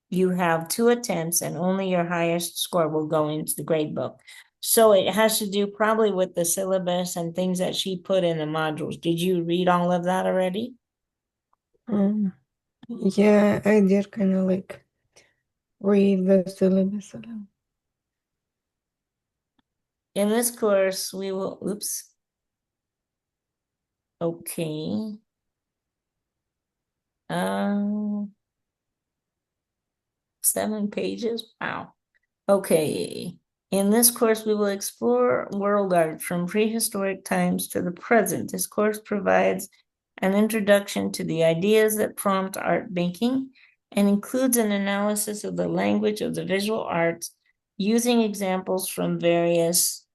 You have 2 attempts and only your highest score will go into the grade book. So it has to do probably with the syllabus and things that she put in the modules. Did you read all of that already? Yeah, I did kind of like read the syllabus a little. In this course, we will, oops. Okay. 7 pages. Wow. Okay. In this course, we will explore world art from prehistoric times to the present. This course provides an introduction to the ideas that prompt art making and includes an analysis of the language of the visual arts using examples from various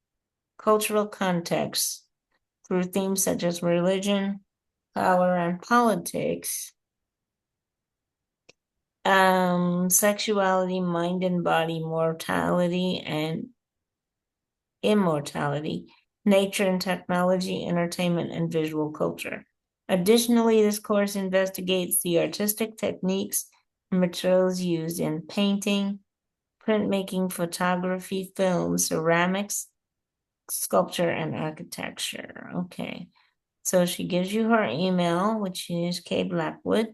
cultural contexts through themes such as religion, power, and politics. Sexuality, mind and body, mortality and immortality, nature and technology, entertainment, and visual culture. Additionally, this course investigates the artistic techniques and materials used in painting, printmaking, photography, film, ceramics, sculpture, and architecture. Okay. So she gives you her email, which is K Blackwood.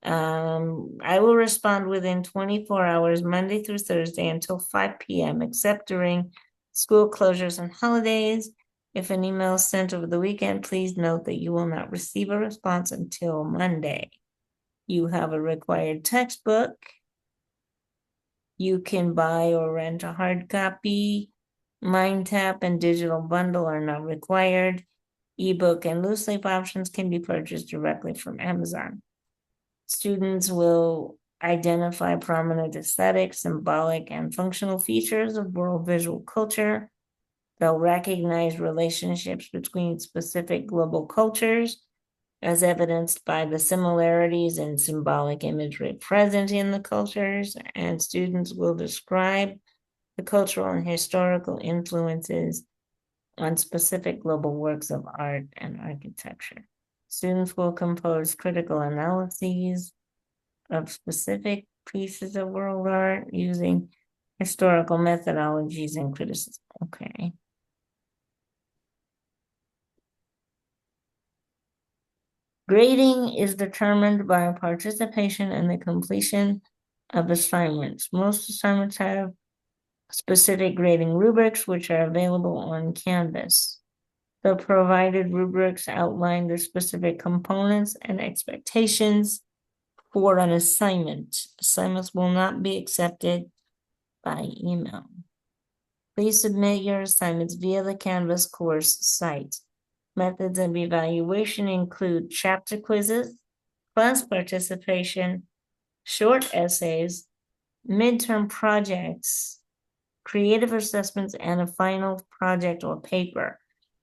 I will respond within 24 hours, Monday through Thursday until 5 p.m., except during school closures and holidays. If an email is sent over the weekend, please note that you will not receive a response until Monday. You have a required textbook. You can buy or rent a hard copy. MindTap and digital bundle are not required. Ebook and loose leaf options can be purchased directly from Amazon. Students will identify prominent aesthetic, symbolic, and functional features of world visual culture. They'll recognize relationships between specific global cultures, as evidenced by the similarities in symbolic imagery present in the cultures, and students will describe the cultural and historical influences on specific global works of art and architecture. Students will compose critical analyses of specific pieces of world art using historical methodologies and criticism. Okay. Grading is determined by participation and the completion of assignments. Most assignments have specific grading rubrics, which are available on Canvas. The provided rubrics outline the specific components and expectations for an assignment. Assignments will not be accepted by email. Please submit your assignments via the Canvas course site. Methods of evaluation include chapter quizzes, class participation, short essays, midterm projects, creative assessments, and a final project or paper.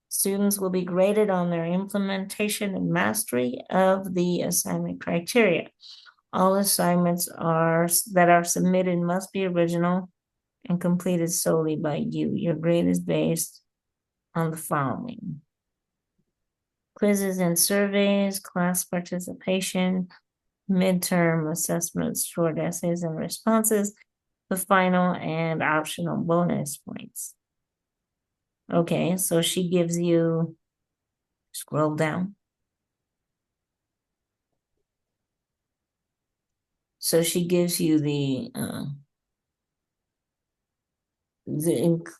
Students will be graded on their implementation and mastery of the assignment criteria. All assignments that are submitted must be original and completed solely by you. Your grade is based on the following: quizzes and surveys, class participation, midterm assessments, short essays and responses, the final and optional bonus points. Okay, so she gives you, scroll down. So she gives you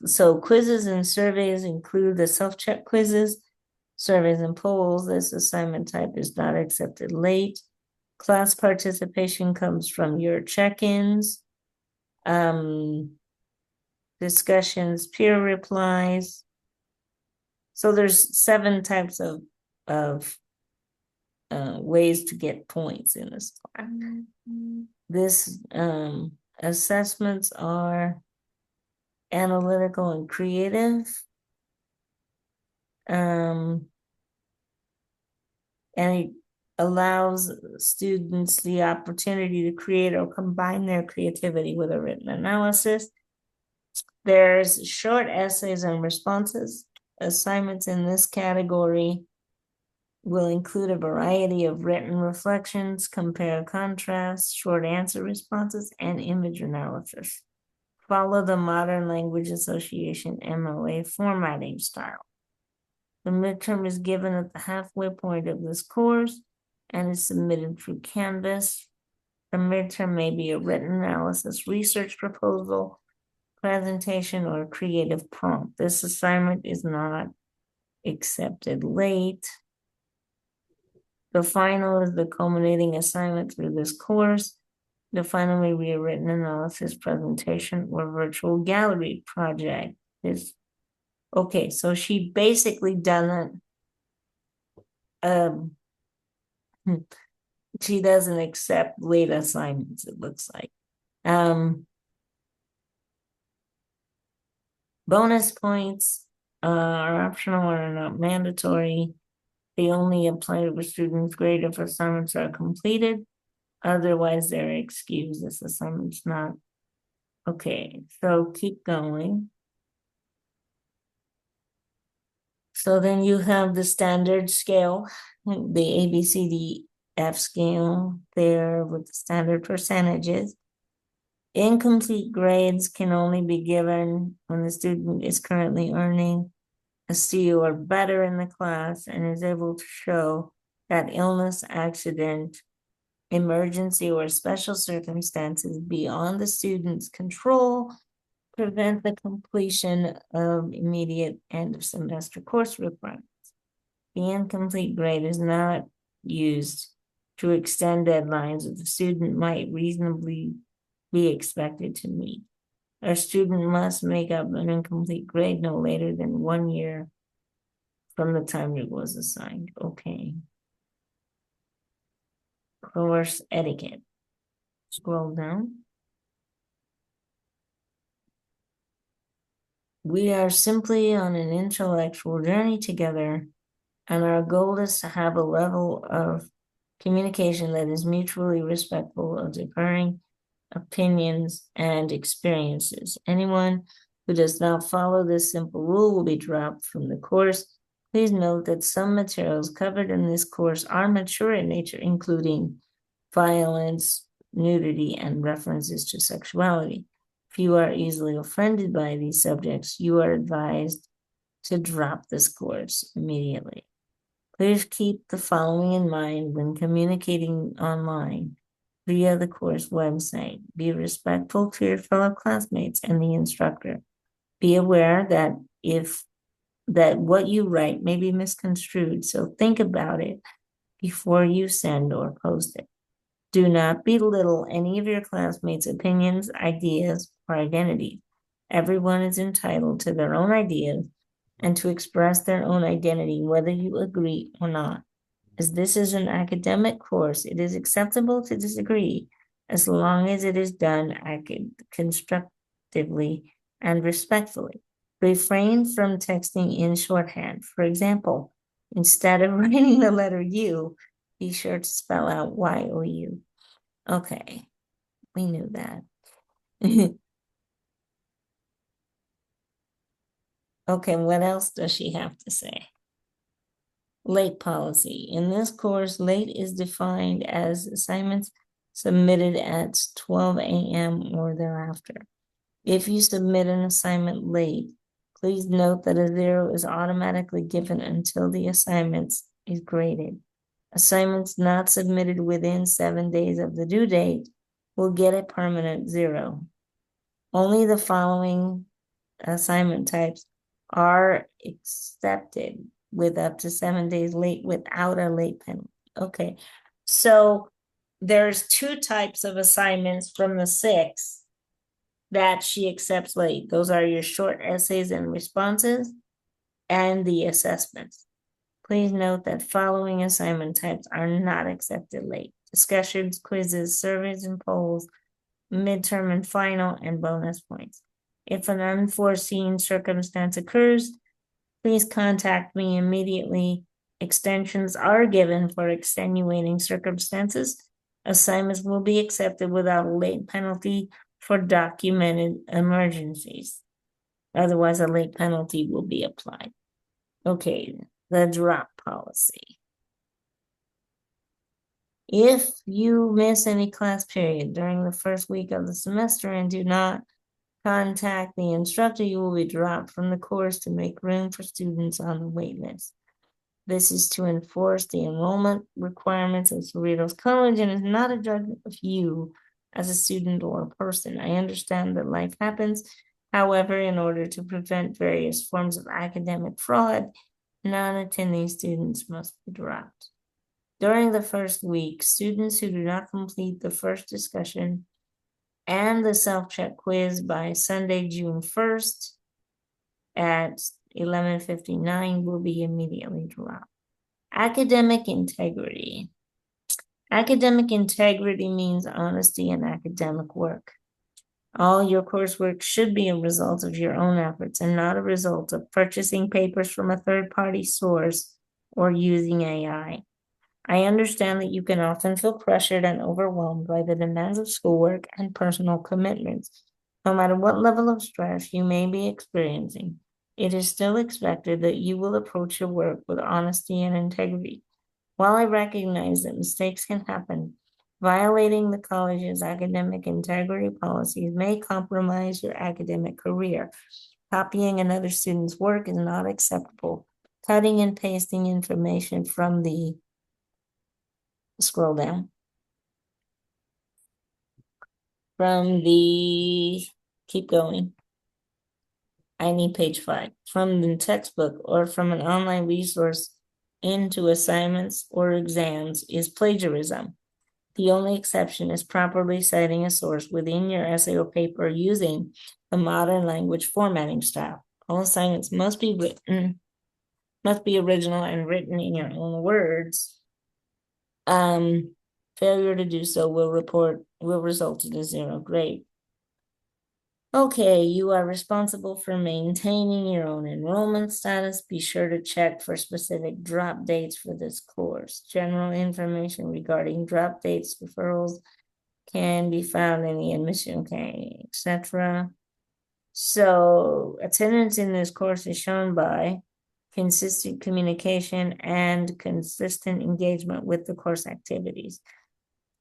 so quizzes and surveys include the self-check quizzes, surveys and polls. This assignment type is not accepted late. Class participation comes from your check-ins, discussions, peer replies. So there's 7 types of ways to get points in this class. This assessments are analytical and creative. And it allows students the opportunity to create or combine their creativity with a written analysis. There's short essays and responses. Assignments in this category will include a variety of written reflections, compare contrast, short answer responses, and image analysis. Follow the Modern Language Association MLA formatting style. The midterm is given at the halfway point of this course and is submitted through Canvas. The midterm may be a written analysis, research proposal, presentation, or creative prompt. This assignment is not accepted late. The final is the culminating assignment through this course. The final may be a written analysis, presentation, or virtual gallery project. Okay, so she basically done it. She doesn't accept late assignments, it looks like. Bonus points are optional or are not mandatory. They only apply to students' grade if assignments are completed. Otherwise, they're excused. This assignment's not. Okay, so keep going. So then you have the standard scale, the ABCDF scale there with the standard percentages. Incomplete grades can only be given when the student is currently earning a C or better in the class and is able to show that illness, accident, emergency, or special circumstances beyond the student's control prevent the completion of immediate end of semester course requirements. The incomplete grade is not used to extend deadlines that the student might reasonably be expected to meet. A student must make up an incomplete grade no later than 1 year from the time it was assigned. Okay. Course etiquette. Scroll down. We are simply on an intellectual journey together, and our goal is to have a level of communication that is mutually respectful of differing opinions and experiences. Anyone who does not follow this simple rule will be dropped from the course. Please note that some materials covered in this course are mature in nature, including violence, nudity, and references to sexuality. If you are easily offended by these subjects, you are advised to drop this course immediately. Please keep the following in mind when communicating online via the course website. Be respectful to your fellow classmates and the instructor. Be aware that what you write may be misconstrued, so think about it before you send or post it. Do not belittle any of your classmates' opinions, ideas, or identities. Everyone is entitled to their own ideas and to express their own identity, whether you agree or not. As this is an academic course, it is acceptable to disagree as long as it is done constructively and respectfully. Refrain from texting in shorthand. For example, instead of writing the letter U, be sure to spell out Y-O-U. Okay, we knew that. Okay, what else does she have to say? Late policy. In this course, late is defined as assignments submitted at 12 a.m. or thereafter. If you submit an assignment late, please note that a 0 is automatically given until the assignment is graded. Assignments not submitted within 7 days of the due date will get a permanent 0. Only the following assignment types are accepted with up to 7 days late without a late penalty. Okay, so there's 2 types of assignments from the 6 that she accepts late. Those are your short essays and responses and the assessments. Please note that following assignment types are not accepted late: discussions, quizzes, surveys and polls, midterm and final, and bonus points. If an unforeseen circumstance occurs, please contact me immediately. Extensions are given for extenuating circumstances. Assignments will be accepted without a late penalty for documented emergencies. Otherwise, a late penalty will be applied. Okay, the drop policy. If you miss any class period during the first week of the semester and do not contact the instructor, you will be dropped from the course to make room for students on the wait list. This is to enforce the enrollment requirements of Cerritos College and is not a judgment of you as a student or a person. I understand that life happens. However, in order to prevent various forms of academic fraud, non-attending students must be dropped. During the first week, students who do not complete the first discussion and the self-check quiz by Sunday, June 1st at 11:59 will be immediately dropped. Academic integrity. Academic integrity means honesty in academic work. All your coursework should be a result of your own efforts and not a result of purchasing papers from a third-party source or using AI. I understand that you can often feel pressured and overwhelmed by the demands of schoolwork and personal commitments. No matter what level of stress you may be experiencing, it is still expected that you will approach your work with honesty and integrity. While I recognize that mistakes can happen, violating the college's academic integrity policies may compromise your academic career. Copying another student's work is not acceptable. Cutting and pasting information from the scroll down. Keep going. I need page 5. From the textbook or from an online resource into assignments or exams is plagiarism. The only exception is properly citing a source within your essay or paper using a modern language formatting style. All assignments must be original and written in your own words. Failure to do so will result in a 0 grade. Okay, you are responsible for maintaining your own enrollment status. Be sure to check for specific drop dates for this course. General information regarding drop dates, referrals can be found in the admission, etc. So attendance in this course is shown by consistent communication and consistent engagement with the course activities.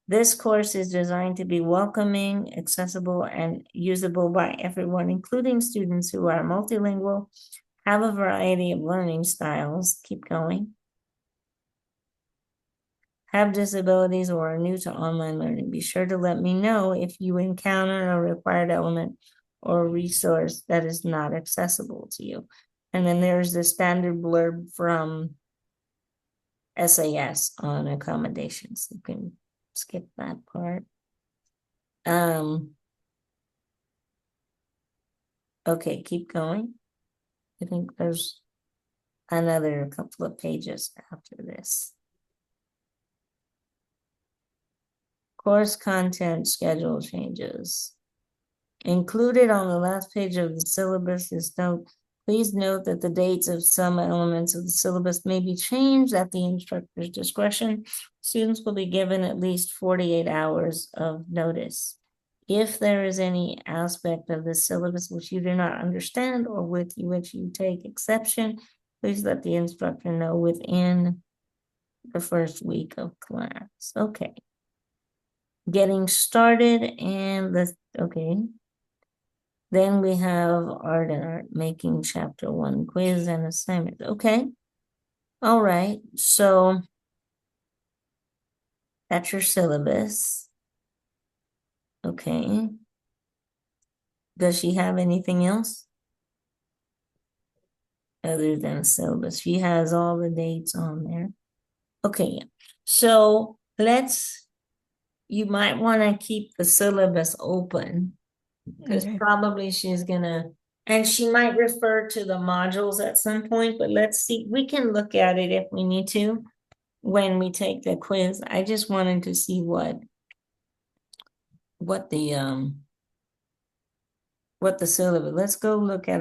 This course is designed to be welcoming, accessible, and usable by everyone, including students who are multilingual, have a variety of learning styles, keep going, have disabilities, or are new to online learning. Be sure to let me know if you encounter a required element or resource that is not accessible to you. And then there's the standard blurb from SAS on accommodations. You can skip that part. Okay, keep going. I think there's another couple of pages after this. Course content schedule changes. Included on the last page of the syllabus is please note that the dates of some elements of the syllabus may be changed at the instructor's discretion. Students will be given at least 48 hours of notice. If there is any aspect of the syllabus which you do not understand or with which you take exception, please let the instructor know within the first week of class. Okay. Getting started and then we have art and art making chapter 1 quiz and assignment. Okay. All right. So that's your syllabus. Okay. Does she have anything else other than syllabus? She has all the dates on there. Okay, so you might want to keep the syllabus open because Okay. probably she's gonna, and she might refer to the modules at some point, but let's see, we can look at it if we need to when we take the quiz. I just wanted to see what the what the syllabus. Let's go look at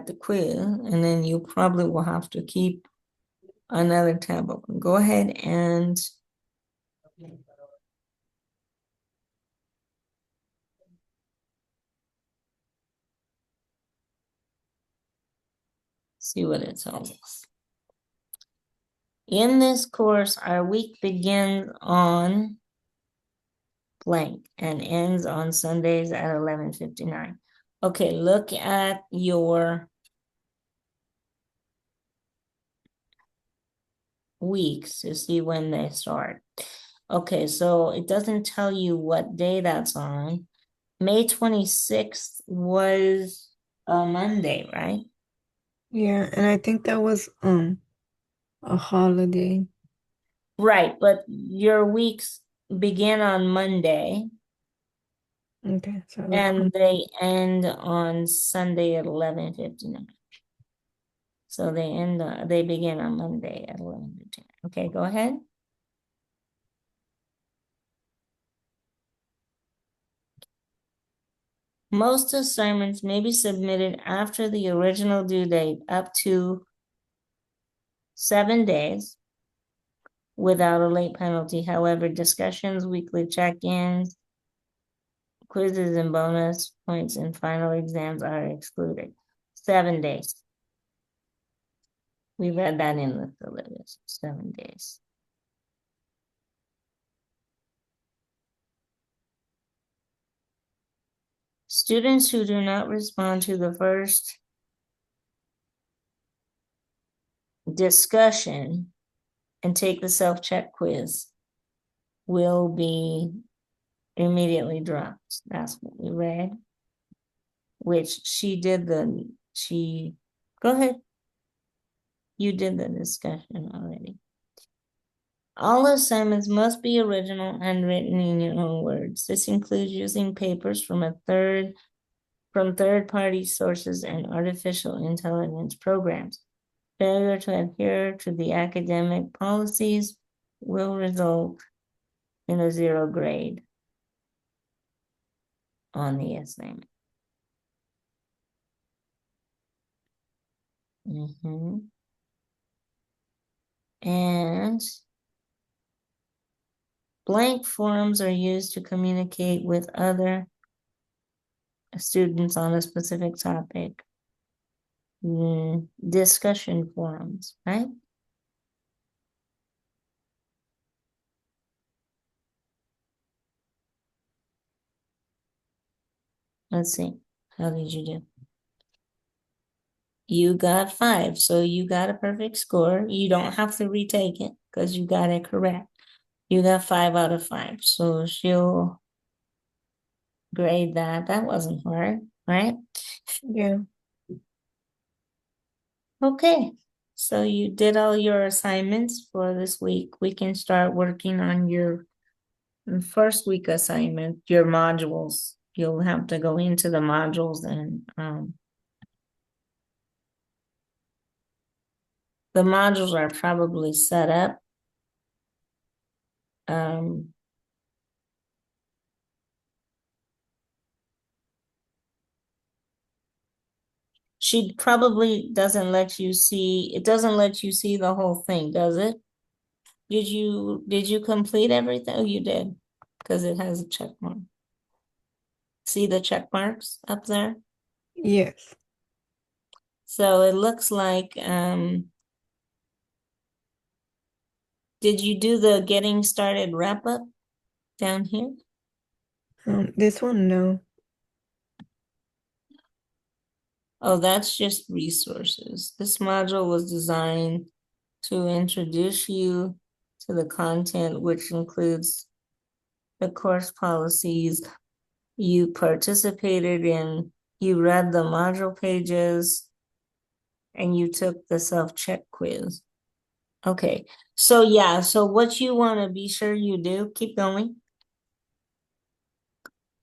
the quiz, and then you probably will have to keep another tab open. Go ahead and see what it tells us. In this course, our week begins on blank and ends on Sundays at 11:59. Okay, look at your weeks to see when they start. Okay, so it doesn't tell you what day that's on. May 26th was a Monday, right? Yeah, and I think that was a holiday. Right, but your weeks begin on Monday Okay, so like and they end on Sunday at 11:59. So they begin on Monday at 11:59. Okay, go ahead. Most assignments may be submitted after the original due date up to 7 days without a late penalty. However, discussions, weekly check-ins, quizzes and bonus points and final exams are excluded. 7 days. We read that in the syllabus, 7 days. Students who do not respond to the first discussion and take the self-check quiz will be immediately dropped. That's what we read, which go ahead. You did the discussion already. All assignments must be original and written in your own words. This includes using papers from third-party sources and artificial intelligence programs. Failure to adhere to the academic policies will result in a 0 grade on the assignment. And blank forms are used to communicate with other students on a specific topic. Discussion forums, right? Let's see. How did you do? You got 5, so you got a perfect score. You don't have to retake it because you got it correct. You got 5 out of 5, so she'll grade that. That wasn't hard, right? yeah. Okay, so you did all your assignments for this week. We can start working on your first week assignment, your modules. You'll have to go into the modules and the modules are probably set up. She probably doesn't let you see, it doesn't let you see the whole thing, does it? Did you complete everything? Oh, you did, because it has a check mark. See the check marks up there? Yes. So it looks like, did you do the getting started wrap up down here? This one, no. Oh, that's just resources. This module was designed to introduce you to the content, which includes the course policies. You participated in, you read the module pages, and you took the self-check quiz. Okay, so yeah, so what you want to be sure you do, keep going.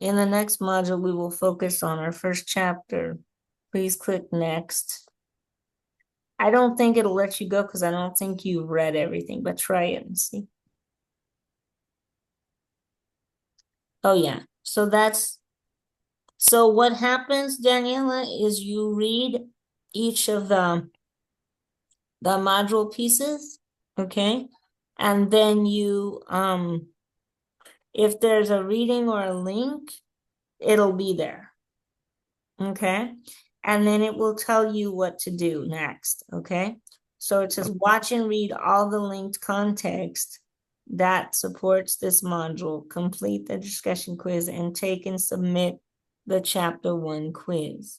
In the next module, we will focus on our first chapter. Please click next. I don't think it'll let you go because I don't think you read everything, but try it and see. Oh yeah, so what happens, Daniela, is you read each of the module pieces, okay? And then you, if there's a reading or a link, it'll be there, okay? And then it will tell you what to do next, okay? So it says watch and read all the linked context that supports this module, complete the discussion quiz, and take and submit the chapter 1 quiz.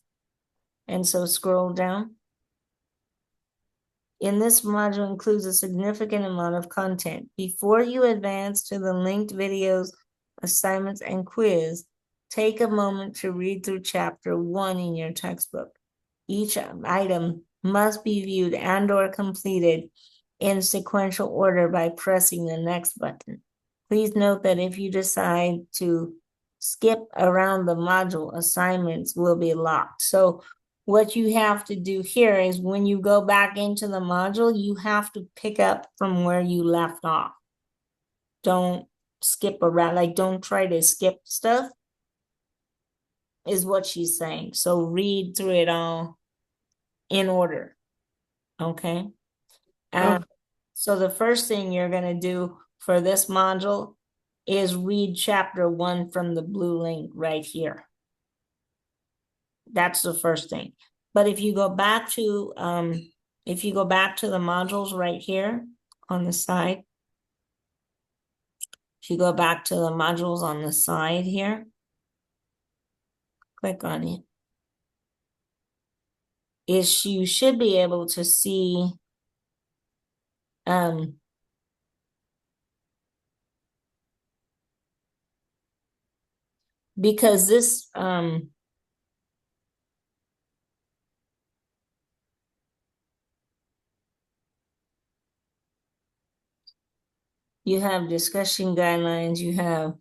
And so scroll down. In this module includes a significant amount of content. Before you advance to the linked videos, assignments, and quiz, take a moment to read through chapter 1 in your textbook. Each item must be viewed and/or completed in sequential order by pressing the next button. Please note that if you decide to skip around the module, assignments will be locked. So what you have to do here is when you go back into the module, you have to pick up from where you left off. Don't skip around, like don't try to skip stuff, is what she's saying. So read through it all in order, okay? Okay. So the first thing you're gonna do for this module is read chapter 1 from the blue link right here. That's the first thing. But if you go back to the modules right here on the side, if you go back to the modules on the side here, click on it. You should be able to see because this you have discussion guidelines, you have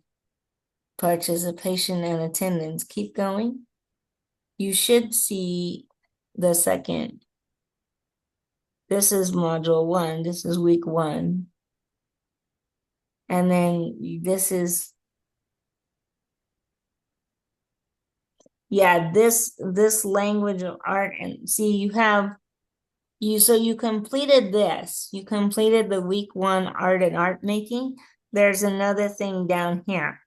participation and attendance. Keep going. You should see the second. This is module 1. This is week 1. And then this is, yeah, this language of art. And see, you completed this. You completed the week 1 art and art making. There's another thing down here.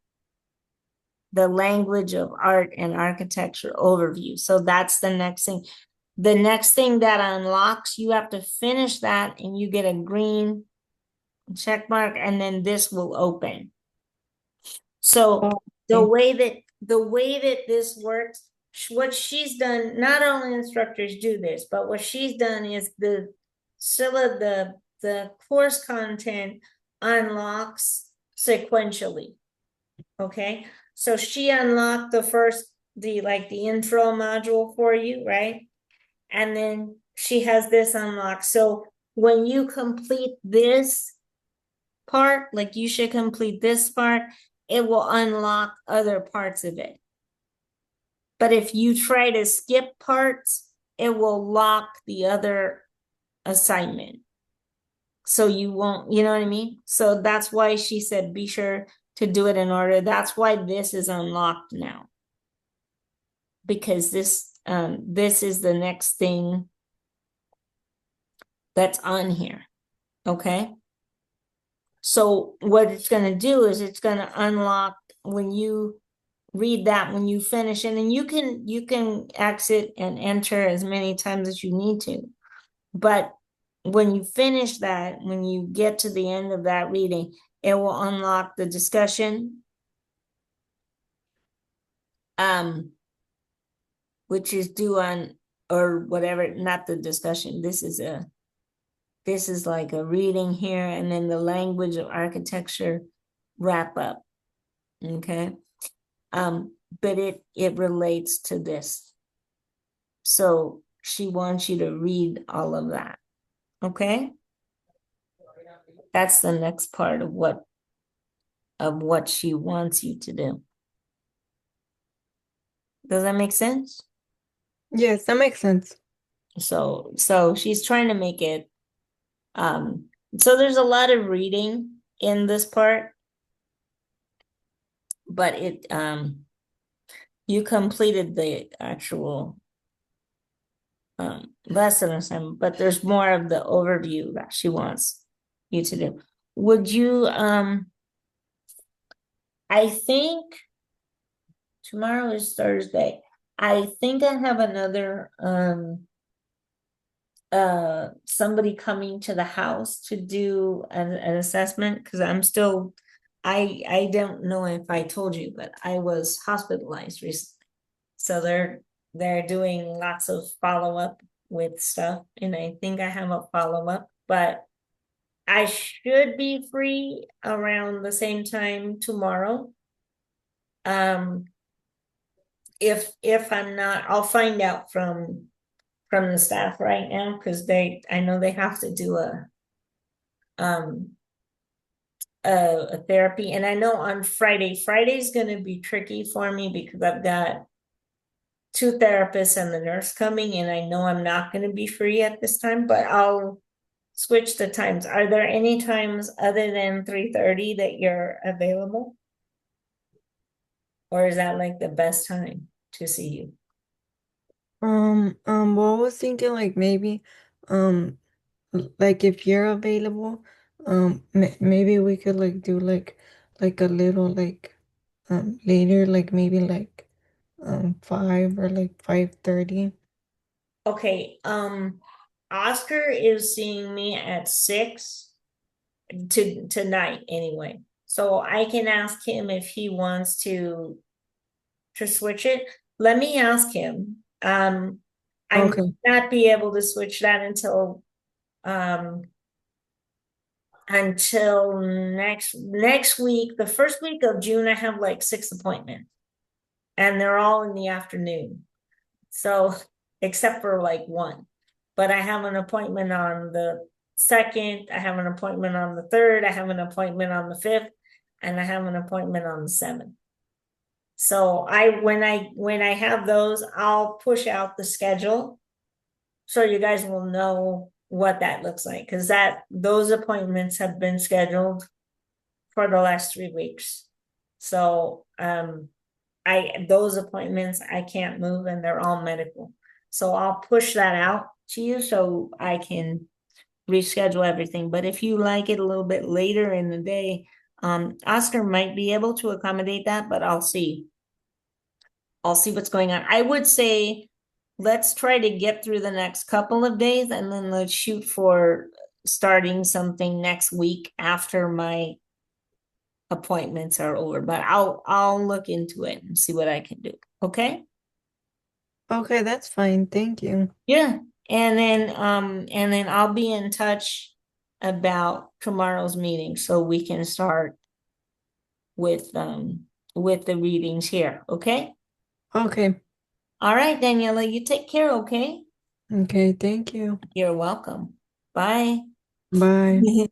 The language of art and architecture overview. So that's the next thing. The next thing that unlocks, you have to finish that and you get a green check mark, and then this will open. So the way that this works, what she's done, not only instructors do this, but what she's done is the course content unlocks sequentially. Okay, so she unlocked the intro module for you, right? And then she has this unlocked. So when you complete this part, like you should complete this part, it will unlock other parts of it. But if you try to skip parts, it will lock the other assignment. So you won't, you know what I mean? So that's why she said be sure to do it in order. That's why this is unlocked now. Because this is the next thing that's on here. Okay. So what it's going to do is it's going to unlock when you read that, when you finish, and then you can exit and enter as many times as you need to. But when you finish that, when you get to the end of that reading, it will unlock the discussion, which is due on, or whatever, not the discussion. This is This is like a reading here, and then the language of architecture wrap up. Okay. But it relates to this. So she wants you to read all of that. Okay. That's the next part of what she wants you to do. Does that make sense? Yes, that makes sense. So she's trying to make it so there's a lot of reading in this part, but it you completed the actual lesson assignment, but there's more of the overview that she wants you to do. Would you I think tomorrow is Thursday. I think I have another somebody coming to the house to do an assessment because I'm still I don't know if I told you, but I was hospitalized recently. So they're doing lots of follow-up with stuff, and I think I have a follow-up, but I should be free around the same time tomorrow. Um, if I'm not, I'll find out from the staff right now because I know they have to do um a therapy, and I know on Friday's going to be tricky for me because I've got two therapists and the nurse coming, and I know I'm not going to be free at this time, but I'll switch the times. Are there any times other than 3:30 that you're available? Or is that like the best time to see you? Well, I was thinking like maybe, um, like if you're available, maybe we could like do like a little like, later, like maybe like, 5 or like 5:30. Okay, Oscar is seeing me at 6 to tonight anyway. So I can ask him if he wants to switch it. Let me ask him. I might Okay. not be able to switch that um until next week. The first week of June, I have like 6 appointments, and they're all in the afternoon. So except for like one, but I have an appointment on the 2nd. I have an appointment on the 3rd. I have an appointment on the 5th, and I have an appointment on the 7th. So when I have those, I'll push out the schedule so you guys will know what that looks like because that those appointments have been scheduled for the last 3 weeks. So I those appointments I can't move and they're all medical. So I'll push that out to you so I can reschedule everything. But if you like it a little bit later in the day, Oscar might be able to accommodate that, but I'll see. I'll see what's going on. I would say let's try to get through the next couple of days and then let's shoot for starting something next week after my appointments are over. But I'll look into it and see what I can do. Okay? Okay, that's fine. Thank you. Yeah. And then I'll be in touch about tomorrow's meeting so we can start with the readings here. Okay? Okay. All right, Daniela, you take care, okay? Okay, thank you. You're welcome. Bye. Bye.